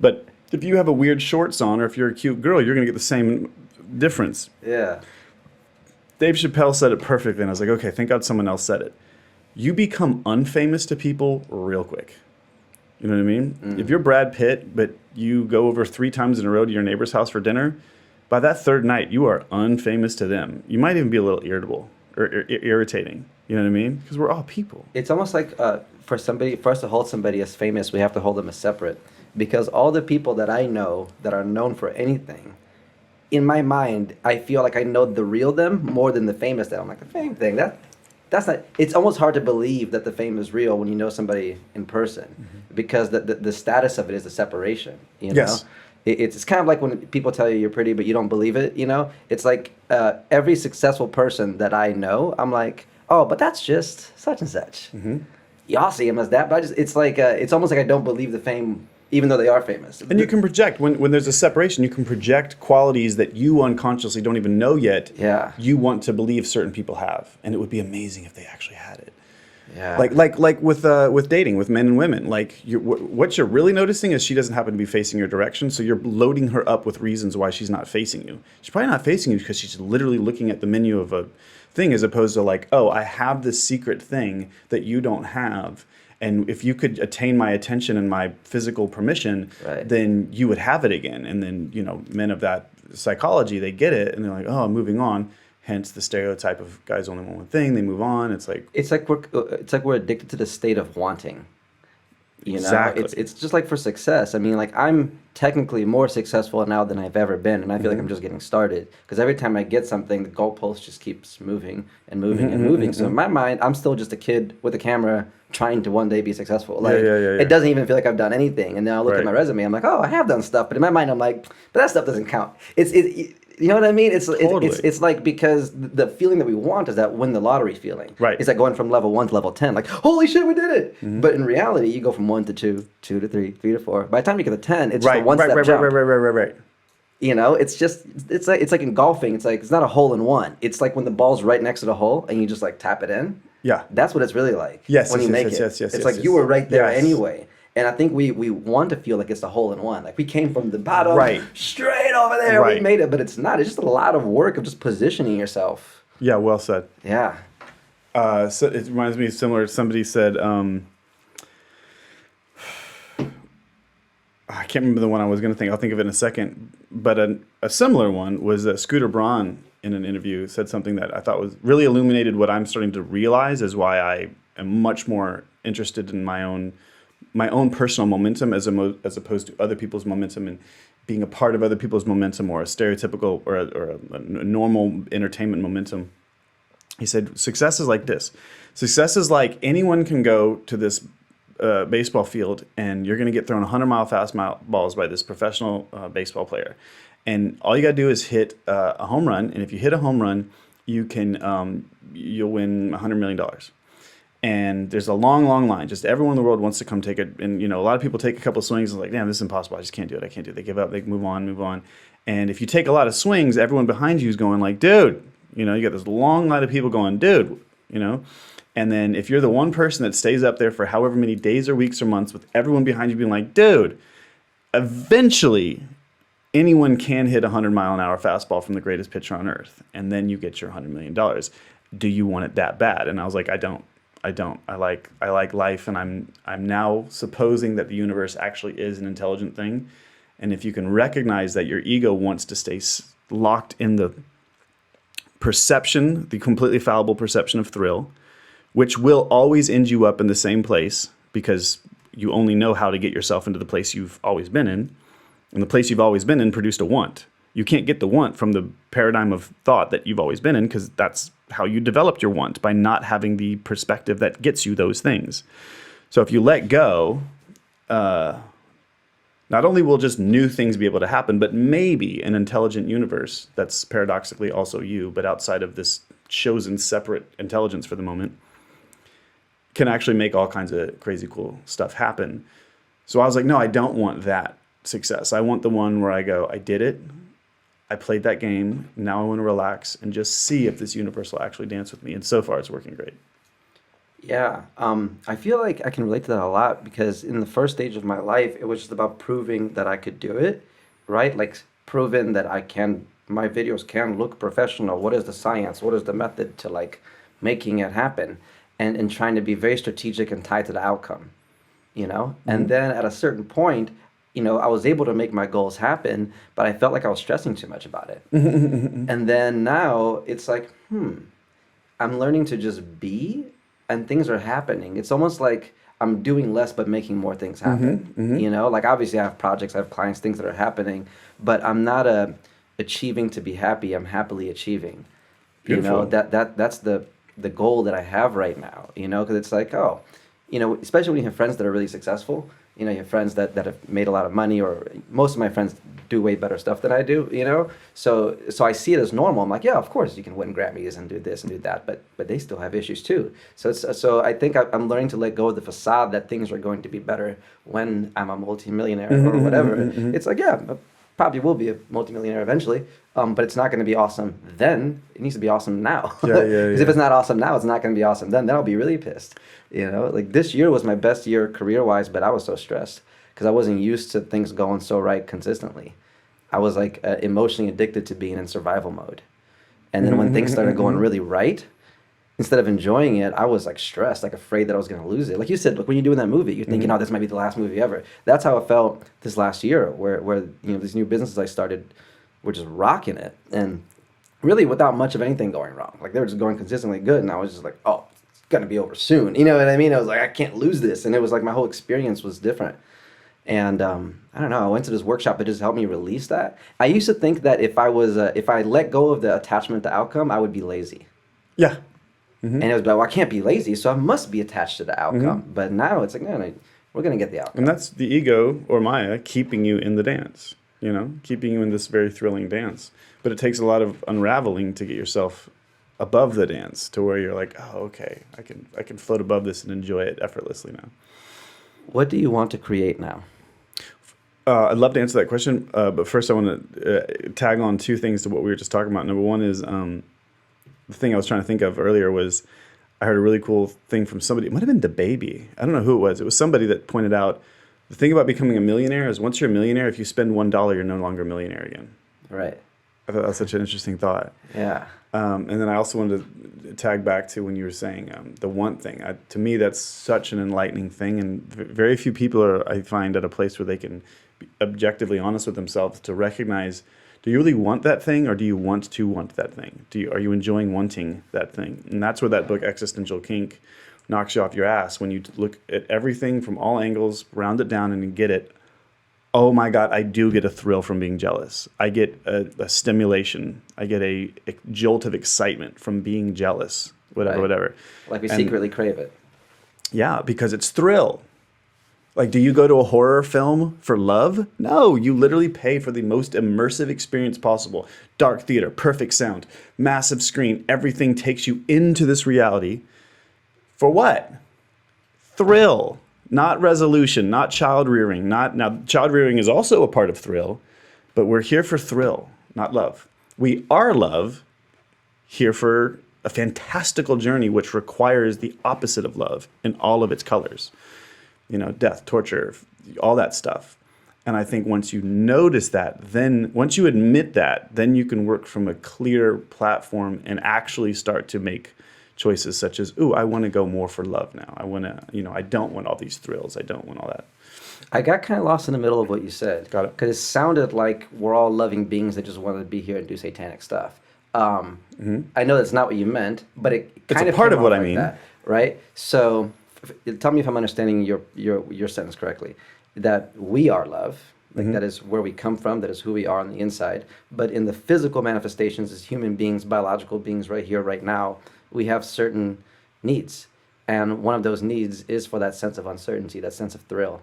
But if you have a weird shorts on or if you're a cute girl, you're going to get the same difference. Yeah. Dave Chappelle said it perfectly, and I was like, okay, thank God someone else said it. You become unfamous to people real quick. You know what I mean? Mm. If you're Brad Pitt, but you go over 3 times in a row to your neighbor's house for dinner, by that third night, you are unfamous to them. You might even be a little irritable or irritating. You know what I mean? Because we're all people. It's almost like for us to hold somebody as famous, we have to hold them as separate. Because all the people that I know that are known for anything, in my mind, I feel like I know the real them more than the famous them. I'm like, the fame thing, that's not, it's almost hard to believe that the fame is real when you know somebody in person, because the status of it is the separation, you know? Yes. It's kind of like when people tell you you're pretty, but you don't believe it, you know? It's like every successful person that I know, I'm like, oh, but that's just such and such. Mm-hmm. Y'all see him as that, but it's like, it's almost like I don't believe the fame, even though they are famous. And you can project, when there's a separation, you can project qualities that you unconsciously don't even know yet. Yeah. You want to believe certain people have. And it would be amazing if they actually had it. Yeah. Like with dating, with men and women. Like, what you're really noticing is she doesn't happen to be facing your direction, so you're loading her up with reasons why she's not facing you. She's probably not facing you because she's literally looking at the menu of a thing, as opposed to like, oh, I have this secret thing that you don't have. And if you could attain my attention and my physical permission, Right. then you would have it again. And then, you know, men of that psychology, they get it and they're like, oh, I'm moving on. Hence the stereotype of guys only want one thing. They move on. It's like we're addicted to the state of wanting. You know, Exactly. it's just like for success. I mean, like I'm technically more successful now than I've ever been, and I feel like I'm just getting started. Because every time I get something, the goalpost just keeps moving and moving and moving. So in my mind, I'm still just a kid with a camera trying to one day be successful. Like Yeah. it doesn't even feel like I've done anything. And then I look at Right. my resume, I'm like, oh, I have done stuff. But in my mind, I'm like, but that stuff doesn't count. You know what I mean? Totally. It's like, because the feeling that we want is that win the lottery feeling. Right. It's like going from level 1 to level 10. Like, holy shit, we did it. But in reality, you go from 1 to 2, 2 to 3, 3 to 4. By the time you get to 10, it's just a one step jump. Right. You know, it's like in golfing. It's like, it's not a hole in one. It's like when the ball's right next to the hole and you just like tap it in. Yeah. That's what it's really like. Yes, When yes, you make yes, it. yes, It's like yes. you were right there Yes. anyway. And I think we want to feel like it's a hole in one. Like we came from the bottom, Right. straight over there. We Right. made it, but it's not. It's just a lot of work of just positioning yourself. Yeah, well said. Yeah. So it reminds me of similar. Somebody said, I can't remember the one I was going to think. I'll think of it in a second. But a similar one was Scooter Braun in an interview said something that I thought was really illuminated what I'm starting to realize is why I am much more interested in my own personal momentum as opposed to other people's momentum and being a part of other people's momentum or a stereotypical or a normal entertainment momentum. He said, success is like this. Success is like anyone can go to this baseball field and you're going to get thrown 100-mile fastballs by this professional baseball player. And all you got to do is hit a home run. And if you hit a home run, you'll win $100 million. And there's a long, long line. Just everyone in the world wants to come take it. And, you know, a lot of people take a couple swings and like, damn, this is impossible. I just can't do it. I can't do it. They give up. They move on. And if you take a lot of swings, everyone behind you is going like, dude, you know, you got this long line of people going, dude, you know. And then if you're the one person that stays up there for however many days or weeks or months with everyone behind you being like, dude, eventually anyone can hit a 100-mile-an-hour fastball from the greatest pitcher on earth. And then you get your $100 million. Do you want it that bad? And I was like, I don't. I don't. I like life, and I'm now supposing that the universe actually is an intelligent thing. And if you can recognize that your ego wants to stay locked in the perception, the completely fallible perception of thrill, which will always end you up in the same place because you only know how to get yourself into the place you've always been in. And the place you've always been in produced a want. You can't get the want from the paradigm of thought that you've always been in because that's how you developed your want, by not having the perspective that gets you those things. So if you let go, not only will just new things be able to happen, but maybe an intelligent universe that's paradoxically also you, but outside of this chosen separate intelligence for the moment, can actually make all kinds of crazy cool stuff happen. So I was like, no, I don't want that success. I want the one where I go, I did it. I played that game. Now I want to relax and just see if this universe will actually dance with me. And so far, it's working great. Yeah, I feel like I can relate to that a lot because in the first stage of my life, it was just about proving that I could do it, right? Like proving that my videos can look professional. What is the science? What is the method to like making it happen? And trying to be very strategic and tied to the outcome, you know? Mm-hmm. And then at a certain point, you know, I was able to make my goals happen, but I felt like I was stressing too much about it. And then now it's like, I'm learning to just be, and things are happening. It's almost like I'm doing less, but making more things happen. You know, like obviously I have projects, I have clients, things that are happening, but I'm not achieving to be happy. I'm happily achieving. Beautiful. You know, that's the goal that I have right now, you know, because it's like, oh, you know, especially when you have friends that are really successful, you know, you have friends that have made a lot of money, or most of my friends do way better stuff than I do, you know? So I see it as normal. I'm like, yeah, of course you can win Grammys and do this and do that, but they still have issues too. So I think I'm learning to let go of the facade that things are going to be better when I'm a multimillionaire or whatever. It's like, yeah, probably will be a multimillionaire eventually, but it's not going to be awesome then. It needs to be awesome now. Because if it's not awesome now, it's not going to be awesome then. Then I'll be really pissed. You know, like this year was my best year career-wise, but I was so stressed because I wasn't used to things going so right consistently. I was like emotionally addicted to being in survival mode. And then when things started going really right, instead of enjoying it, I was like stressed, like afraid that I was going to lose it. Like you said, look, when you're doing that movie, you're thinking, oh, this might be the last movie ever. That's how it felt this last year, where you know, these new businesses I started were just rocking it. And really without much of anything going wrong. Like they were just going consistently good. And I was just like, oh, it's going to be over soon. You know what I mean? I was like, I can't lose this. And it was like my whole experience was different. And I don't know, I went to this workshop that just helped me release that. I used to think that if I let go of the attachment to outcome, I would be lazy. Yeah. And it was like, well, I can't be lazy, so I must be attached to the outcome. But now it's like, no, we're going to get the outcome. And that's the ego, or Maya, keeping you in the dance, you know, keeping you in this very thrilling dance. But it takes a lot of unraveling to get yourself above the dance to where you're like, oh, okay, I can float above this and enjoy it effortlessly now. What do you want to create now? I'd love to answer that question, but first I want to tag on two things to what we were just talking about. Number one is the thing I was trying to think of earlier was I heard a really cool thing from somebody. It might have been DaBaby. I don't know who it was. It was somebody that pointed out the thing about becoming a millionaire is once you're a millionaire, if you spend $1, you're no longer a millionaire again. Right. I thought that was such an interesting thought. Yeah. And then I also wanted to tag back to when you were saying the want thing. To me, that's such an enlightening thing. And very few people are, I find, at a place where they can be objectively honest with themselves to recognize, do you really want that thing, or do you want to want that thing? Are you enjoying wanting that thing? And that's where that book, Existential Kink, knocks you off your ass. When you look at everything from all angles, round it down, and you get it. Oh my God, I do get a thrill from being jealous. I get a stimulation. I get a jolt of excitement from being jealous, whatever. Like we secretly crave it. Yeah, because it's thrill. Like, do you go to a horror film for love? No, you literally pay for the most immersive experience possible. Dark theater, perfect sound, massive screen, everything takes you into this reality. For what? Thrill, not resolution, not child rearing. Now, child rearing is also a part of thrill, but we're here for thrill, not love. We are love, here for a fantastical journey which requires the opposite of love in all of its colors. You know, death, torture, all that stuff. And I think once you notice that, then once you admit that, then you can work from a clear platform and actually start to make choices such as, ooh, I want to go more for love now. I want to, I don't want all these thrills. I don't want all that. I got kind of lost in the middle of what you said. Got it. Because it sounded like we're all loving beings that just wanted to be here and do satanic stuff. I know that's not what you meant, but it kind It's a of part came of what off I like mean. that, right? So tell me if I'm understanding your sentence correctly. That we are love, like that is where we come from, that is who we are on the inside. But in the physical manifestations as human beings, biological beings right here, right now, we have certain needs. And one of those needs is for that sense of uncertainty, that sense of thrill,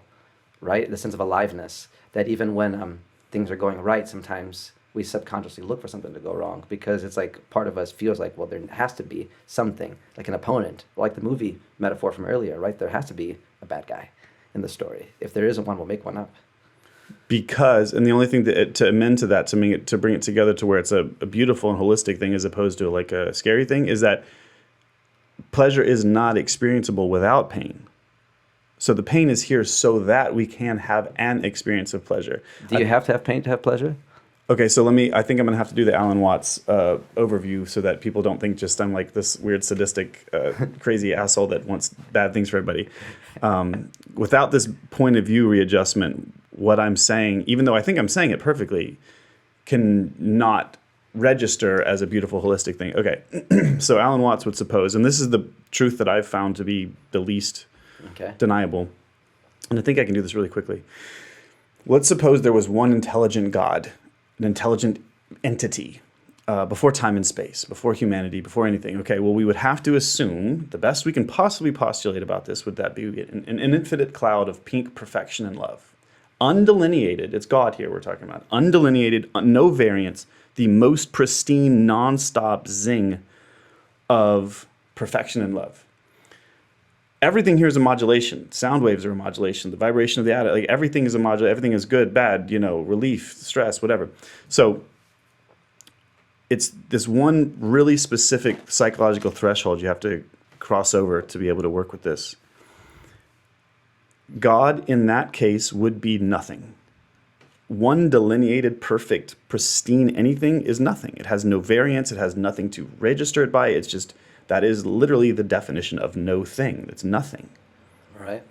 right? The sense of aliveness, that even when things are going right, sometimes we subconsciously look for something to go wrong because it's like part of us feels like, well, there has to be something, like an opponent, like the movie metaphor from earlier, right? There has to be a bad guy in the story. If there isn't one, we'll make one up. Because, and the only thing to amend to that, to bring it together to where it's a beautiful and holistic thing as opposed to like a scary thing, is that pleasure is not experienceable without pain. So the pain is here so that we can have an experience of pleasure. Do you have to have pain to have pleasure? Okay, so I think I'm going to have to do the Alan Watts overview so that people don't think just I'm like this weird sadistic, crazy asshole that wants bad things for everybody. Without this point of view readjustment, what I'm saying, even though I think I'm saying it perfectly, can not register as a beautiful, holistic thing. Okay, so Alan Watts would suppose, and this is the truth that I've found to be the least deniable, and I think I can do this really quickly. Let's suppose there was one intelligent God, an intelligent entity, before time and space, before humanity, before anything. Okay, well, we would have to assume, the best we can possibly postulate about this, would that be an infinite cloud of pink perfection and love. Undelineated, it's God here we're talking about, undelineated, no variance, the most pristine, non-stop zing of perfection and love. Everything here is a modulation. Sound waves are a modulation. The vibration of the atom, like everything is a modulation. Everything is good, bad, relief, stress, whatever. So it's this one really specific psychological threshold you have to cross over to be able to work with this. God, in that case, would be nothing. One delineated, perfect, pristine anything is nothing. It has no variance. It has nothing to register it by. It's just, that is literally the definition of no thing. It's nothing. Right.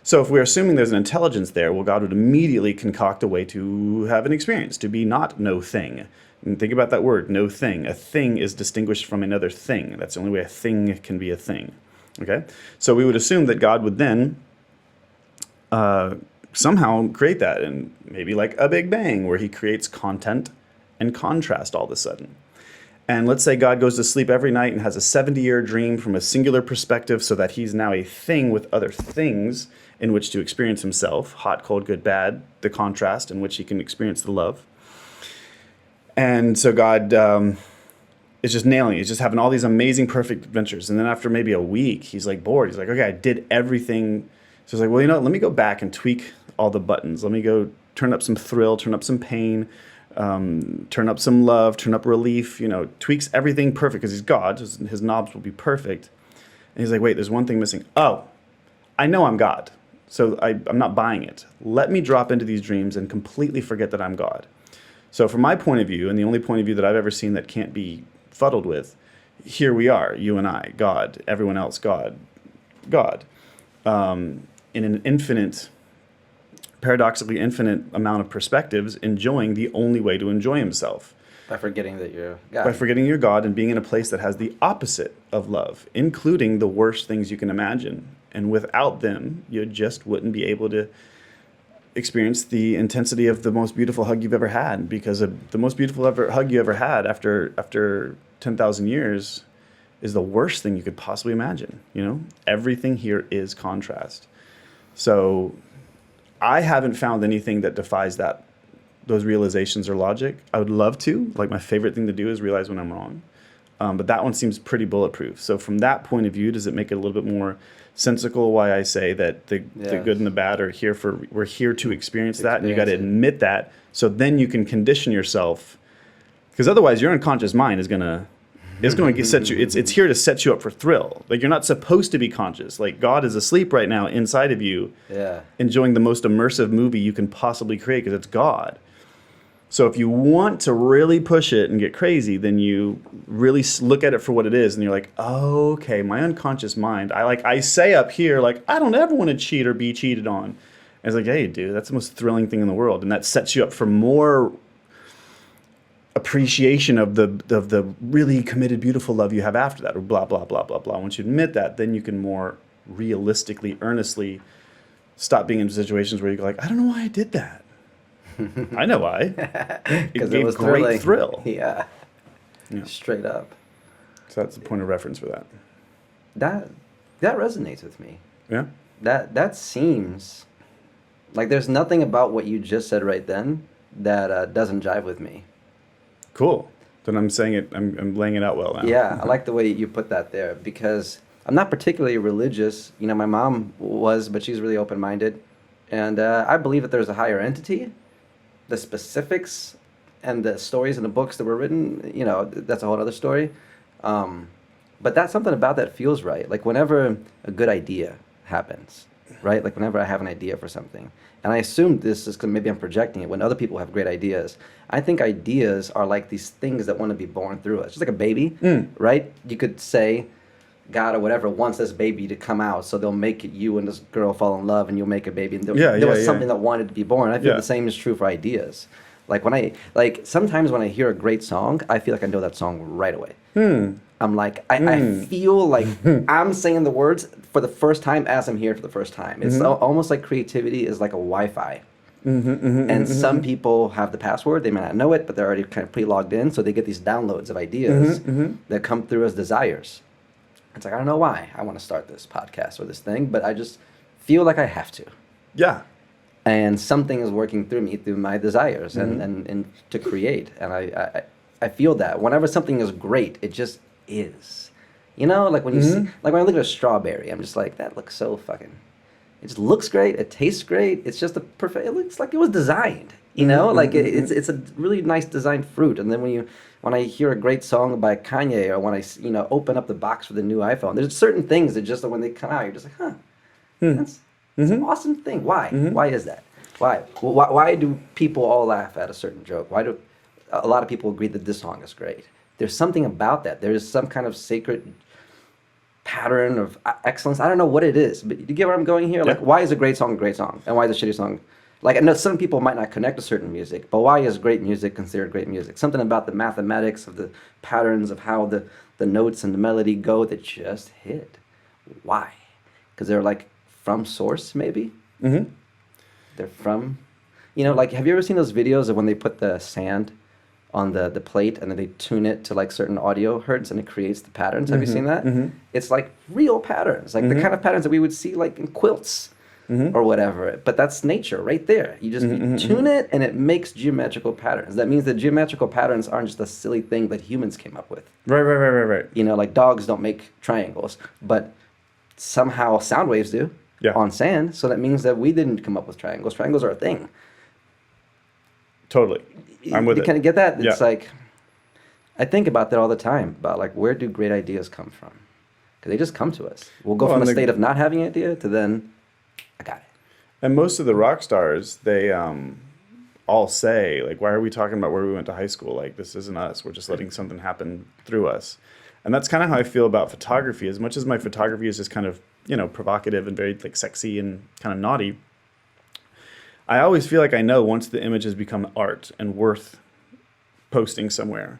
So if we're assuming there's an intelligence there, well, God would immediately concoct a way to have an experience, to be not no thing. And think about that word, no thing. A thing is distinguished from another thing. That's the only way a thing can be a thing. Okay? So we would assume that God would then somehow create that, and maybe like a Big Bang, where he creates content and contrast all of a sudden. And let's say God goes to sleep every night and has a 70-year dream from a singular perspective so that he's now a thing with other things in which to experience himself, hot, cold, good, bad, the contrast in which he can experience the love. And so God is just nailing it. He's just having all these amazing, perfect adventures. And then after maybe a week, he's like bored. He's like, okay, I did everything. So he's like, well, let me go back and tweak all the buttons. Let me go turn up some thrill, turn up some pain, turn up some love, turn up relief, tweaks everything perfect because he's God. His knobs will be perfect. And he's like, wait, there's one thing missing. Oh, I know I'm God. So I'm not buying it. Let me drop into these dreams and completely forget that I'm God. So from my point of view, and the only point of view that I've ever seen that can't be fuddled with, here we are, you and I, God, everyone else, God. In an infinite, paradoxically infinite amount of perspectives, enjoying the only way to enjoy himself. By forgetting that you're God. By forgetting you're God and being in a place that has the opposite of love, including the worst things you can imagine. And without them, you just wouldn't be able to experience the intensity of the most beautiful hug you've ever had, because the most beautiful hug you ever had after 10,000 years is the worst thing you could possibly imagine. Everything here is contrast. So I haven't found anything that defies those realizations or logic. I would love to. Like, my favorite thing to do is realize when I'm wrong. But that one seems pretty bulletproof. So from that point of view, does it make it a little bit more sensical why I say that the good and the bad are here we're here to experience that, and you got to admit that, so then you can condition yourself, because otherwise your unconscious mind is going to set you, it's here to set you up for thrill. Like, you're not supposed to be conscious. Like, God is asleep right now inside of you, enjoying the most immersive movie you can possibly create because it's God. So if you want to really push it and get crazy, then you really look at it for what it is, and you're like, oh, okay, my unconscious mind. I say up here, like, I don't ever want to cheat or be cheated on. And it's like, hey, dude, that's the most thrilling thing in the world, and that sets you up for more appreciation of the really committed, beautiful love you have after that, or blah blah blah blah blah. Once you admit that, then you can more realistically, earnestly stop being in situations where you go like, I don't know why I did that. I know why. It gave was great thrill. Yeah. Straight up. So that's the point of reference for that. That resonates with me. Yeah. That seems like there's nothing about what you just said right then that doesn't jive with me. Cool. Then I'm saying it. I'm laying it out well now. Yeah, I like the way you put that there, because I'm not particularly religious. You know, my mom was, but she's really open-minded, and I believe that there's a higher entity. The specifics and the stories and the books that were written, you know, that's a whole other story. But that's something about that feels right. Like whenever a good idea happens, right? Like whenever I have an idea for something, and I assume this is because maybe I'm projecting it, when other people have great ideas, I think ideas are like these things that want to be born through us. Just like a baby, right? You could say, God or whatever wants this baby to come out, so they'll make you and this girl fall in love, and you'll make a baby. And there was something that wanted to be born. I feel the same is true for ideas. Like sometimes when I hear a great song, I feel like I know that song right away. I'm like, I feel like I'm saying the words for the first time as I'm here for the first time. It's almost like creativity is like a Wi-Fi. And some people have the password, they may not know it, but they're already kind of pre-logged in, so they get these downloads of ideas that come through as desires. It's like, I don't know why I want to start this podcast or this thing, but I just feel like I have to. Yeah. And something is working through me, through my desires and to create. And I feel that whenever something is great, it just is. You know, like when you see, like when I look at a strawberry, I'm just like, that looks so fucking, it just looks great. It tastes great. It's just it looks like it was designed, you know, like it's a really nice designed fruit. And then when I hear a great song by Kanye, or when I, you know, open up the box for the new iPhone, there's certain things that just, when they come out, you're just like, huh, that's an awesome thing. Why? Why is that? Why do people all laugh at a certain joke? Why do a lot of people agree that this song is great? There's something about that. There's some kind of sacred pattern of excellence. I don't know what it is, but you get where I'm going here? Like, why is a great song a great song? And why is a shitty song? Like, I know some people might not connect to certain music, but why is great music considered great music? Something about the mathematics of the patterns of how the notes and the melody go that just hit. Why? Because they're like from source, maybe? They're from, you know, like, have you ever seen those videos of when they put the sand on the plate and then they tune it to like certain audio hertz and it creates the patterns? Have you seen that? It's like real patterns, like the kind of patterns that we would see like in quilts. Or whatever, but that's nature right there. You just tune it and it makes geometrical patterns. That means that geometrical patterns aren't just a silly thing that humans came up with. Right. You know, like dogs don't make triangles, but somehow sound waves do on sand. So that means that we didn't come up with triangles. Triangles are a thing. Totally. I'm with it. You kind of get that? Yeah. It's like, I think about that all the time, about like, where do great ideas come from? Because they just come to us. We'll go from a state of not having an idea to then, I got it. And most of the rock stars, they all say, like, why are we talking about where we went to high school? Like, this isn't us. We're just letting something happen through us. And that's kind of how I feel about photography. As much as my photography is just kind of, you know, provocative and very like sexy and kind of naughty, I always feel like I know once the image has become art and worth posting somewhere.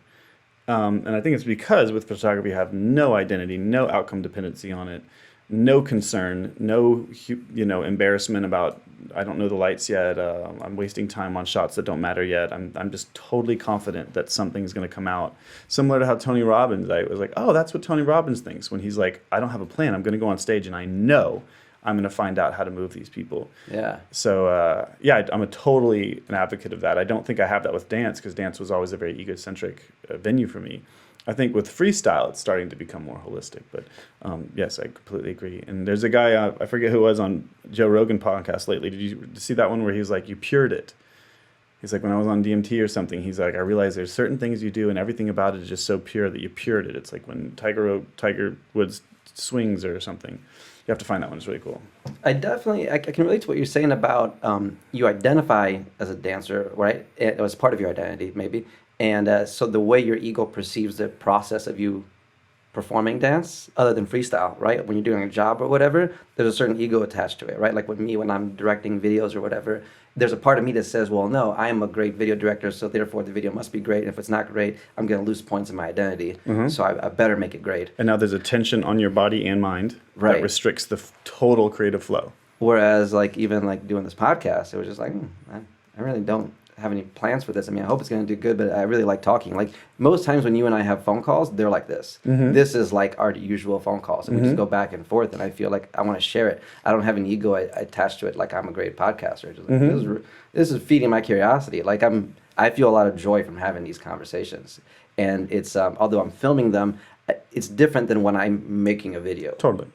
And I think it's because with photography, I have no identity, no outcome dependency on it. No concern, no, you know, embarrassment about, I don't know the lights yet, I'm wasting time on shots that don't matter yet. I'm just totally confident that something's going to come out. Similar to how Tony Robbins, I was like, oh, that's what Tony Robbins thinks when he's like, I don't have a plan. I'm going to go on stage and I know I'm going to find out how to move these people. Yeah. So, I'm totally an advocate of that. I don't think I have that with dance because dance was always a very egocentric venue for me. I think with freestyle, it's starting to become more holistic. But yes, I completely agree. And there's a guy, I forget who it was on Joe Rogan podcast lately. Did you see that one where he was like, you pured it? He's like, when I was on DMT or something, he's like, I realized there's certain things you do and everything about it is just so pure that you pured it. It's like when Tiger Woods swings or something. you have to find that one. It's really cool. I can relate to what you're saying about you identify as a dancer, right? It was part of your identity, maybe. And so the way your ego perceives the process of you performing dance, other than freestyle, right? When you're doing a job or whatever, there's a certain ego attached to it, right? Like with me, when I'm directing videos or whatever, there's a part of me that says, well, no, I am a great video director, so therefore the video must be great. And if it's not great, I'm going to lose points in my identity. So I better make it great. And now there's a tension on your body and mind that restricts the total creative flow. Whereas like even like doing this podcast, it was just like, I really don't have any plans for this. I mean, I hope it's going to do good, but I really like talking. Like most times when you and I have phone calls, they're like this. This is like our usual phone calls, and we just go back and forth. And I feel like I want to share it. I don't have an ego attached to it. Like I'm a great podcaster. Just like, this is feeding my curiosity. Like I feel a lot of joy from having these conversations. And it's although I'm filming them, it's different than when I'm making a video. Totally.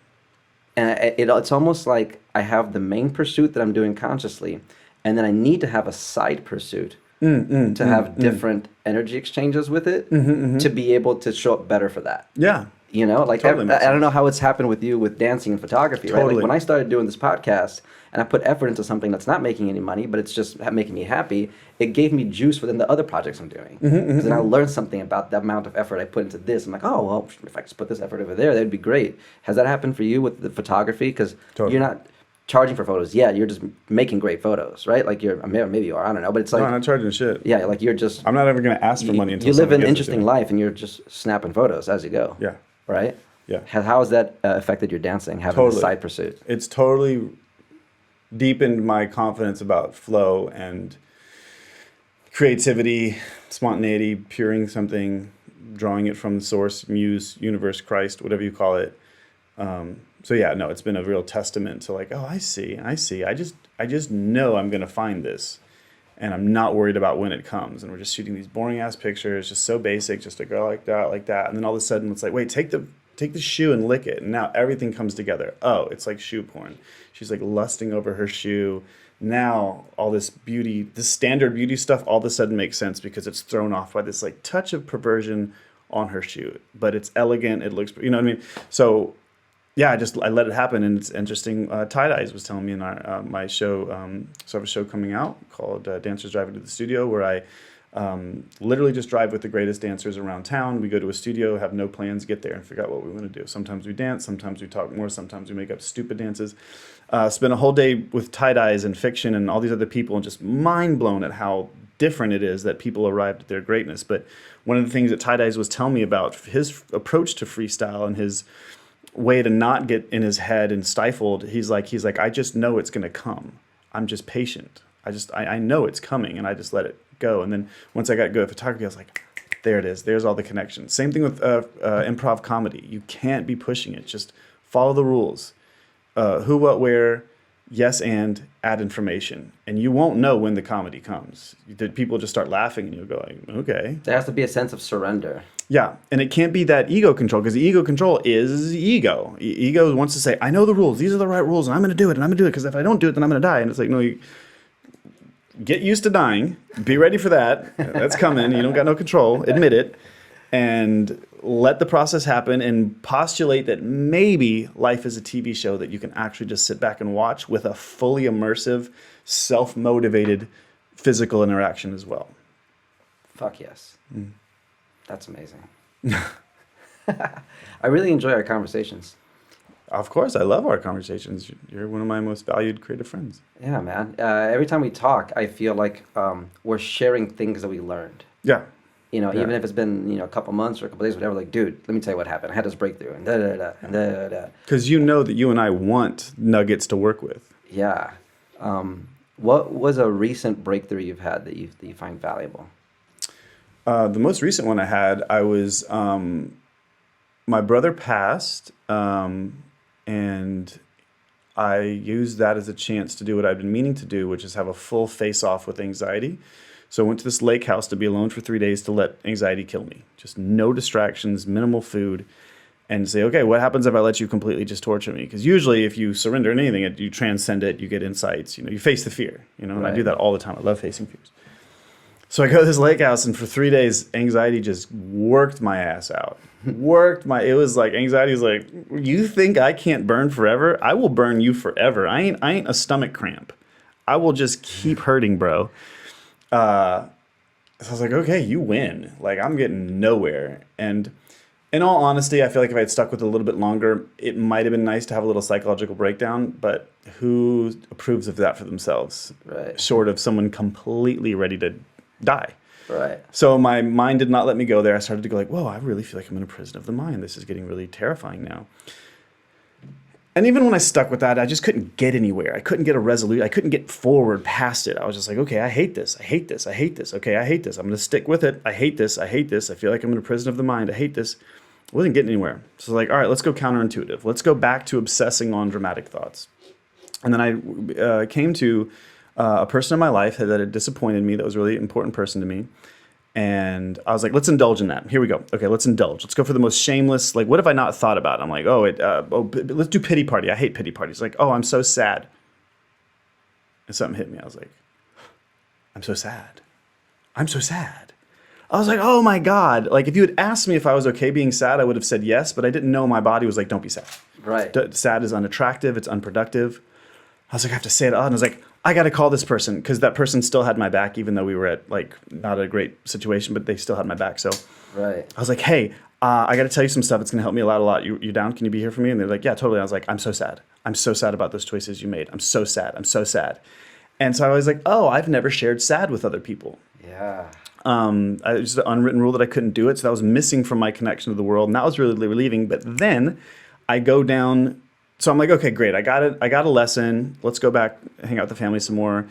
And it's almost like I have the main pursuit that I'm doing consciously, and then I need to have a side pursuit to have different energy exchanges with it to be able to show up better for that. Yeah. You know, like totally I don't know how it's happened with you with dancing and photography, right? Like when I started doing this podcast and I put effort into something that's not making any money, but it's just making me happy, it gave me juice for then the other projects I'm doing. Because then I learned something about the amount of effort I put into this. I'm like, oh, well, if I just put this effort over there, that'd be great. Has that happened for you with the photography? Because you're not charging for photos. Yeah, you're just making great photos, right? Like maybe you are, I don't know, but it's like... No, I'm not charging shit. Yeah, like you're just... I'm not ever going to ask for money until you live an interesting life and you're just snapping photos as you go. Yeah. Right? Yeah. How has that affected your dancing, having a side pursuit? It's totally deepened my confidence about flow and creativity, spontaneity, puring something, drawing it from the source, muse, universe, Christ, whatever you call it. So yeah, no, it's been a real testament to like, oh, I see. I just know I'm going to find this, and I'm not worried about when it comes. And we're just shooting these boring ass pictures, just so basic, just a girl like that. And then all of a sudden it's like, wait, take the shoe and lick it. And now everything comes together. Oh, it's like shoe porn. She's like lusting over her shoe. Now all this beauty, this standard beauty stuff all of a sudden makes sense because it's thrown off by this like touch of perversion on her shoe. But it's elegant. It looks, you know what I mean? So yeah, I let it happen. And it's interesting. Tie-Dyes was telling me in my show, so I have a show coming out called Dancers Driving to the Studio, where I literally just drive with the greatest dancers around town. We go to a studio, have no plans, get there and figure out what we want to do. Sometimes we dance, sometimes we talk more, sometimes we make up stupid dances. Spend a whole day with Tie-Dyes and Fiction and all these other people and just mind blown at how different it is that people arrived at their greatness. But one of the things that Tie-Dyes was telling me about his approach to freestyle and his way to not get in his head and stifled, he's like, I just know it's going to come. I'm just patient. I know it's coming and I just let it go. And then once I got good at photography, I was like, there it is. There's all the connections. Same thing with improv comedy. You can't be pushing it. Just follow the rules. Who, what, where, yes, and add information. And you won't know when the comedy comes. People just start laughing and you'll go like, okay. There has to be a sense of surrender. Yeah, and it can't be that ego control, because the ego control is ego. Ego wants to say, I know the rules. These are the right rules, and I'm going to do it, because if I don't do it, then I'm going to die. And it's like, no, you get used to dying. Be ready for that. That's coming. You don't got no control. Admit it. And let the process happen and postulate that maybe life is a TV show that you can actually just sit back and watch with a fully immersive, self-motivated physical interaction as well. Fuck yes. That's amazing. I really enjoy our conversations. Of course, I love our conversations. You're one of my most valued creative friends. Yeah, man. Every time we talk, I feel like we're sharing things that we learned. Yeah. You know, even if it's been, a couple months or a couple days, whatever, like, dude, let me tell you what happened. I had this breakthrough and da-da-da, and da-da-da. Because you know that you and I want nuggets to work with. Yeah. What was a recent breakthrough you've had that you find valuable? The most recent one I had, I was, my brother passed, and I used that as a chance to do what I've been meaning to do, which is have a full face-off with anxiety. So I went to this lake house to be alone for 3 days to let anxiety kill me. Just no distractions, minimal food, and say, okay, what happens if I let you completely just torture me? Because usually if you surrender anything, you transcend it, you get insights, you face the fear, and I do that all the time. I love facing fears. So I go to this lake house, and for 3 days, anxiety just worked my ass out. It was like, anxiety was like, you think I can't burn forever? I will burn you forever. I ain't a stomach cramp. I will just keep hurting, bro. So I was like, okay, you win. Like, I'm getting nowhere. And in all honesty, I feel like if I had stuck with it a little bit longer, it might have been nice to have a little psychological breakdown, but who approves of that for themselves? Right. Short of someone completely ready to die. Right. So my mind did not let me go there. I started to go like, whoa, I really feel like I'm in a prison of the mind. This is getting really terrifying now. And even when I stuck with that, I just couldn't get anywhere. I couldn't get a resolution. I couldn't get forward past it. I was just like, okay, I hate this. I hate this. I hate this. Okay, I hate this. I'm going to stick with it. I hate this. I hate this. I feel like I'm in a prison of the mind. I hate this. I wasn't getting anywhere. So like, all right, let's go counterintuitive. Let's go back to obsessing on dramatic thoughts. And then I came to a person in my life that had disappointed me, that was a really important person to me. And I was like, let's indulge in that. Here we go. Okay, let's indulge. Let's go for the most shameless. Like, what have I not thought about? I'm like, let's do pity party. I hate pity parties. Like, oh, I'm so sad. And something hit me. I was like, I'm so sad. I'm so sad. I was like, oh my God. Like, if you had asked me if I was okay being sad, I would have said yes, but I didn't know my body was like, don't be sad. Right. Sad is unattractive. It's unproductive. I was like, I have to say it out. And I was like, I got to call this person, because that person still had my back, even though we were at like not a great situation, but they still had my back. So right. I was like, hey, I got to tell you some stuff. It's going to help me out a lot. You down? Can you be here for me? And they're like, yeah, totally. I was like, I'm so sad. I'm so sad about those choices you made. I'm so sad. I'm so sad. And so I was like, oh, I've never shared sad with other people. Yeah. It was an unwritten rule that I couldn't do it. So that was missing from my connection to the world. And that was really relieving. But then I go down. So I'm like, okay, great. I got it. I got a lesson. Let's go back, hang out with the family some more.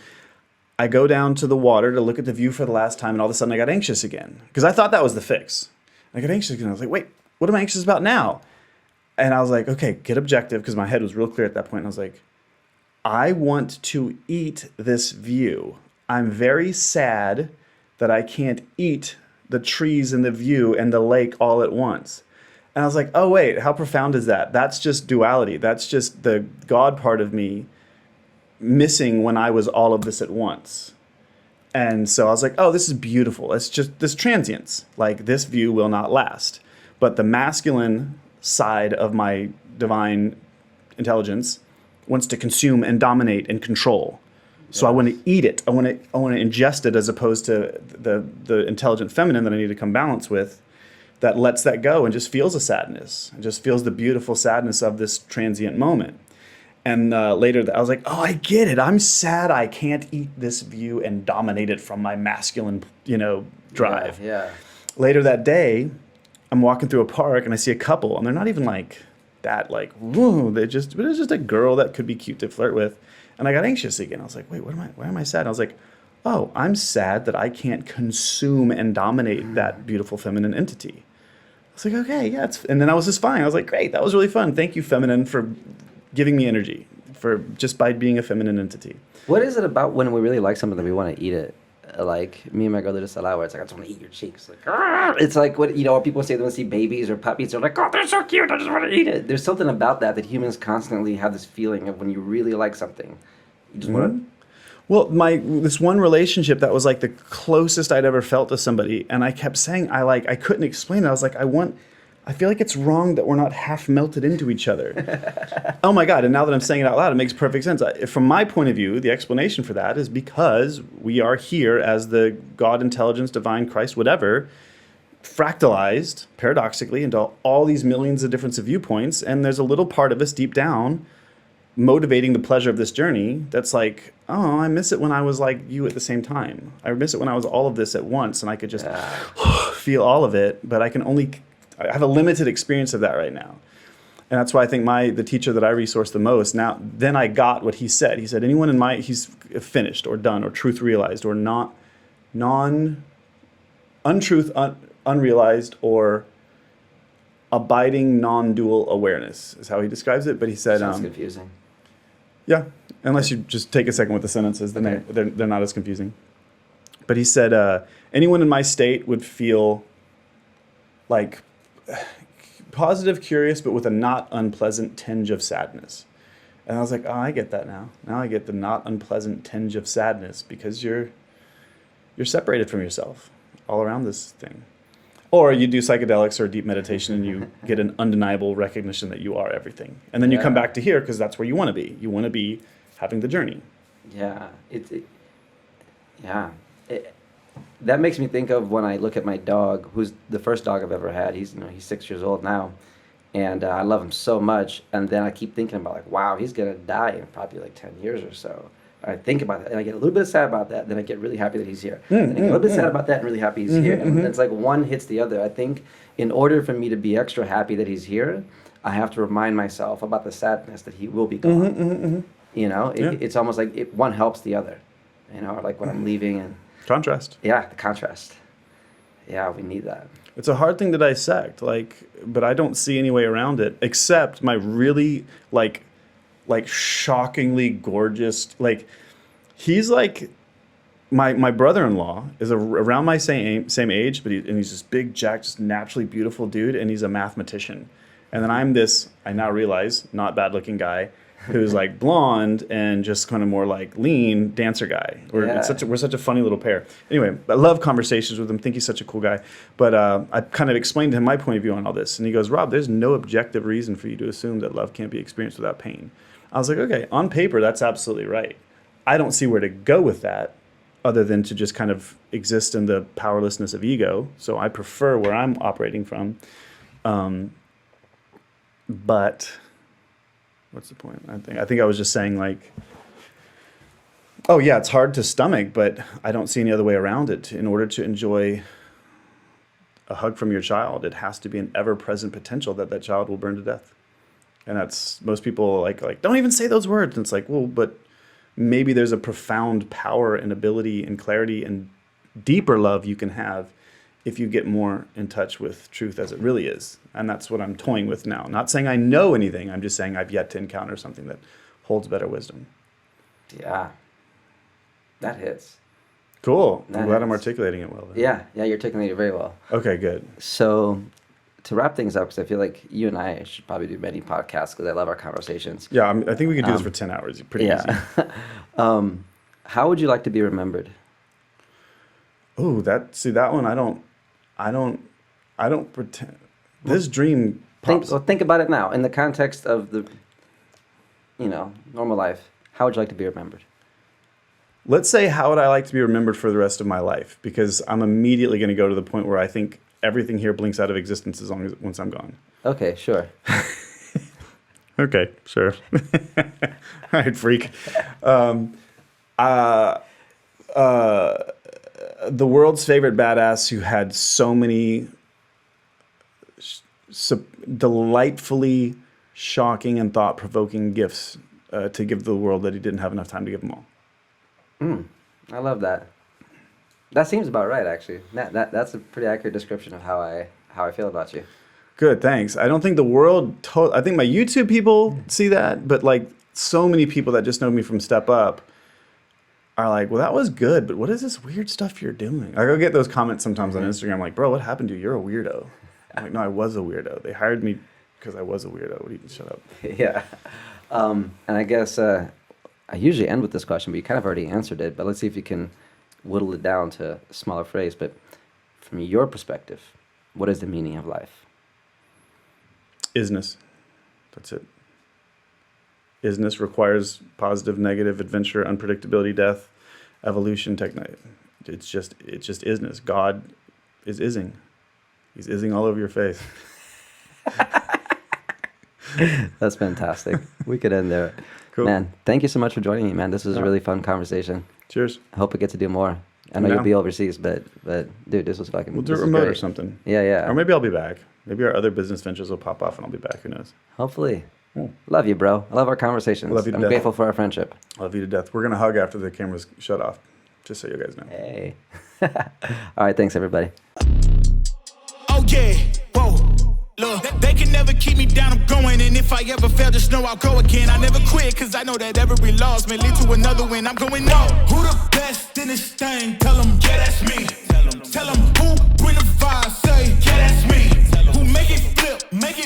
I go down to the water to look at the view for the last time, and all of a sudden I got anxious again, because I thought that was the fix. I got anxious again. I was like, wait, what am I anxious about now? And I was like, okay, get objective, because my head was real clear at that point. And I was like, I want to eat this view. I'm very sad that I can't eat the trees and the view and the lake all at once. And I was like, oh, wait, how profound is that? That's just duality. That's just the God part of me missing when I was all of this at once. And so I was like, oh, this is beautiful. It's just this transience. Like, this view will not last. But the masculine side of my divine intelligence wants to consume and dominate and control. So I want to eat it. I want to ingest it, as opposed to the intelligent feminine that I need to come balance with, that lets that go and just feels a sadness, and just feels the beautiful sadness of this transient moment. And later, I was like, oh, I get it. I'm sad I can't eat this view and dominate it from my masculine, drive. Yeah. Later that day, I'm walking through a park and I see a couple, and they're not even like that, like, woo. But it's just a girl that could be cute to flirt with. And I got anxious again. I was like, wait, why am I sad? And I was like, oh, I'm sad that I can't consume and dominate that beautiful feminine entity. I was like, okay, yeah. And then I was just fine. I was like, great, that was really fun. Thank you, feminine, for giving me energy, for just by being a feminine entity. What is it about when we really like something that we want to eat it? Like, me and my girl did this a lot, where it's like, I just want to eat your cheeks. Like, "Argh!" It's like, what people say when they see babies or puppies, they're like, oh, they're so cute, I just want to eat it. There's something about that humans constantly have this feeling of when you really like something. You just want to... Well, this one relationship that was like the closest I'd ever felt to somebody, and I kept saying I couldn't explain it. I was like, I feel like it's wrong that we're not half melted into each other. Oh my God. And now that I'm saying it out loud, it makes perfect sense. From my point of view, the explanation for that is because we are here as the God, intelligence, divine, Christ, whatever, fractalized, paradoxically, into all these millions of different viewpoints. And there's a little part of us deep down motivating the pleasure of this journey that's like, oh, I miss it when I was like you at the same time. I miss it when I was all of this at once, and I could just feel all of it, but I have a limited experience of that right now. And that's why I think the teacher that I resource the most, then I got what he said. He said, anyone he's finished or done or truth realized or untruth unrealized or abiding non-dual awareness is how he describes it. But he said... Sounds confusing. Yeah, unless you just take a second with the sentences, then they're not as confusing. But he said, anyone in my state would feel like positive, curious, but with a not unpleasant tinge of sadness. And I was like, oh, I get that now. Now I get the not unpleasant tinge of sadness, because you're you're separated from yourself all around this thing. Or you do psychedelics or deep meditation and you get an undeniable recognition that you are everything. And then you come back to here because that's where you want to be. You want to be having the journey. Yeah. That makes me think of when I look at my dog, who's the first dog I've ever had. He's 6 years old now. And I love him so much. And then I keep thinking about like, wow, he's going to die in probably like 10 years or so. I think about that, and I get a little bit sad about that. Then I get really happy that he's here. And I get a little bit sad about that, and really happy he's here. And it's like one hits the other. I think in order for me to be extra happy that he's here, I have to remind myself about the sadness that he will be gone. You know, it's almost like one helps the other. You know, like when I'm leaving and contrast. Yeah, the contrast. Yeah, we need that. It's a hard thing to dissect, but I don't see any way around it except my really like shockingly gorgeous, he's like my brother-in-law is around my same age, but he's this big jack, just naturally beautiful dude, and he's a mathematician. And then I'm this, I now realize, not bad looking guy who's like blonde and just kind of more like lean dancer guy. We're such a funny little pair. Anyway, I love conversations with him, think he's such a cool guy. But I kind of explained to him my point of view on all this, and he goes, Rob, there's no objective reason for you to assume that love can't be experienced without pain. I was like, okay, on paper, that's absolutely right. I don't see where to go with that other than to just kind of exist in the powerlessness of ego. So I prefer where I'm operating from. But what's the point? I think I was just saying oh yeah, it's hard to stomach, but I don't see any other way around it. In order to enjoy a hug from your child, it has to be an ever-present potential that child will burn to death. And that's, most people like, don't even say those words. And it's like, well, but maybe there's a profound power and ability and clarity and deeper love you can have if you get more in touch with truth as it really is. And that's what I'm toying with now. Not saying I know anything. I'm just saying I've yet to encounter something that holds better wisdom. Yeah. That hits. Cool. I'm glad I'm articulating it well. Then. Yeah, you're articulating it very well. Okay, good. So to wrap things up, because I feel like you and I should probably do many podcasts because I love our conversations. Yeah, I think we could do this for 10 hours. Pretty easy. How would you like to be remembered? Oh, that one I don't pretend. This dream pops. Think about it now in the context of the, normal life. How would you like to be remembered? Let's say, how would I like to be remembered for the rest of my life? Because I'm immediately going to go to the point where I think everything here blinks out of existence once I'm gone. Okay, sure. Okay, sure. All right, freak. The world's favorite badass who had so many delightfully shocking and thought-provoking gifts to give the world that he didn't have enough time to give them all. I love that. That seems about right, actually. That's a pretty accurate description of how I feel about you. Good, thanks. I don't think the world. I think my YouTube people see that, but so many people that just know me from Step Up are like, "Well, that was good, but what is this weird stuff you're doing?" I go get those comments sometimes on Instagram, like, "Bro, what happened to you? You're a weirdo." I'm like, "No, I was a weirdo. They hired me because I was a weirdo. What do you mean, shut up?" Yeah, and I guess I usually end with this question, but you kind of already answered it. But let's see if you can whittle it down to a smaller phrase. But from your perspective, what is the meaning of life? Isness. That's it. Isness requires positive, negative, adventure, unpredictability, death, evolution, technology. It's just isness. God is ising. He's ising all over your face. That's fantastic. We could end there. Cool. Man, thank you so much for joining me, man. This was a really fun conversation. Cheers. I hope we get to do more. I know you'll be overseas, but dude, this was fucking. We'll do it remote or something. Yeah. Or maybe I'll be back. Maybe our other business ventures will pop off and I'll be back. Who knows? Hopefully. Love you, bro. I love our conversations. Love you to I'm death. grateful for our friendship. Love you to death. We're gonna hug after the camera's shut off, just so you guys know. Hey. All right, thanks everybody. Oh yeah, whoa. Look, they can never keep me down, I'm going. And if I ever fail, just know I'll go again. I never quit, cause I know that every loss may lead to another win. I'm going on. Who the best in this thing? Tell them, yeah, that's me. Tell them who bring the fire, say, yeah, that's me. Who make it flip, make it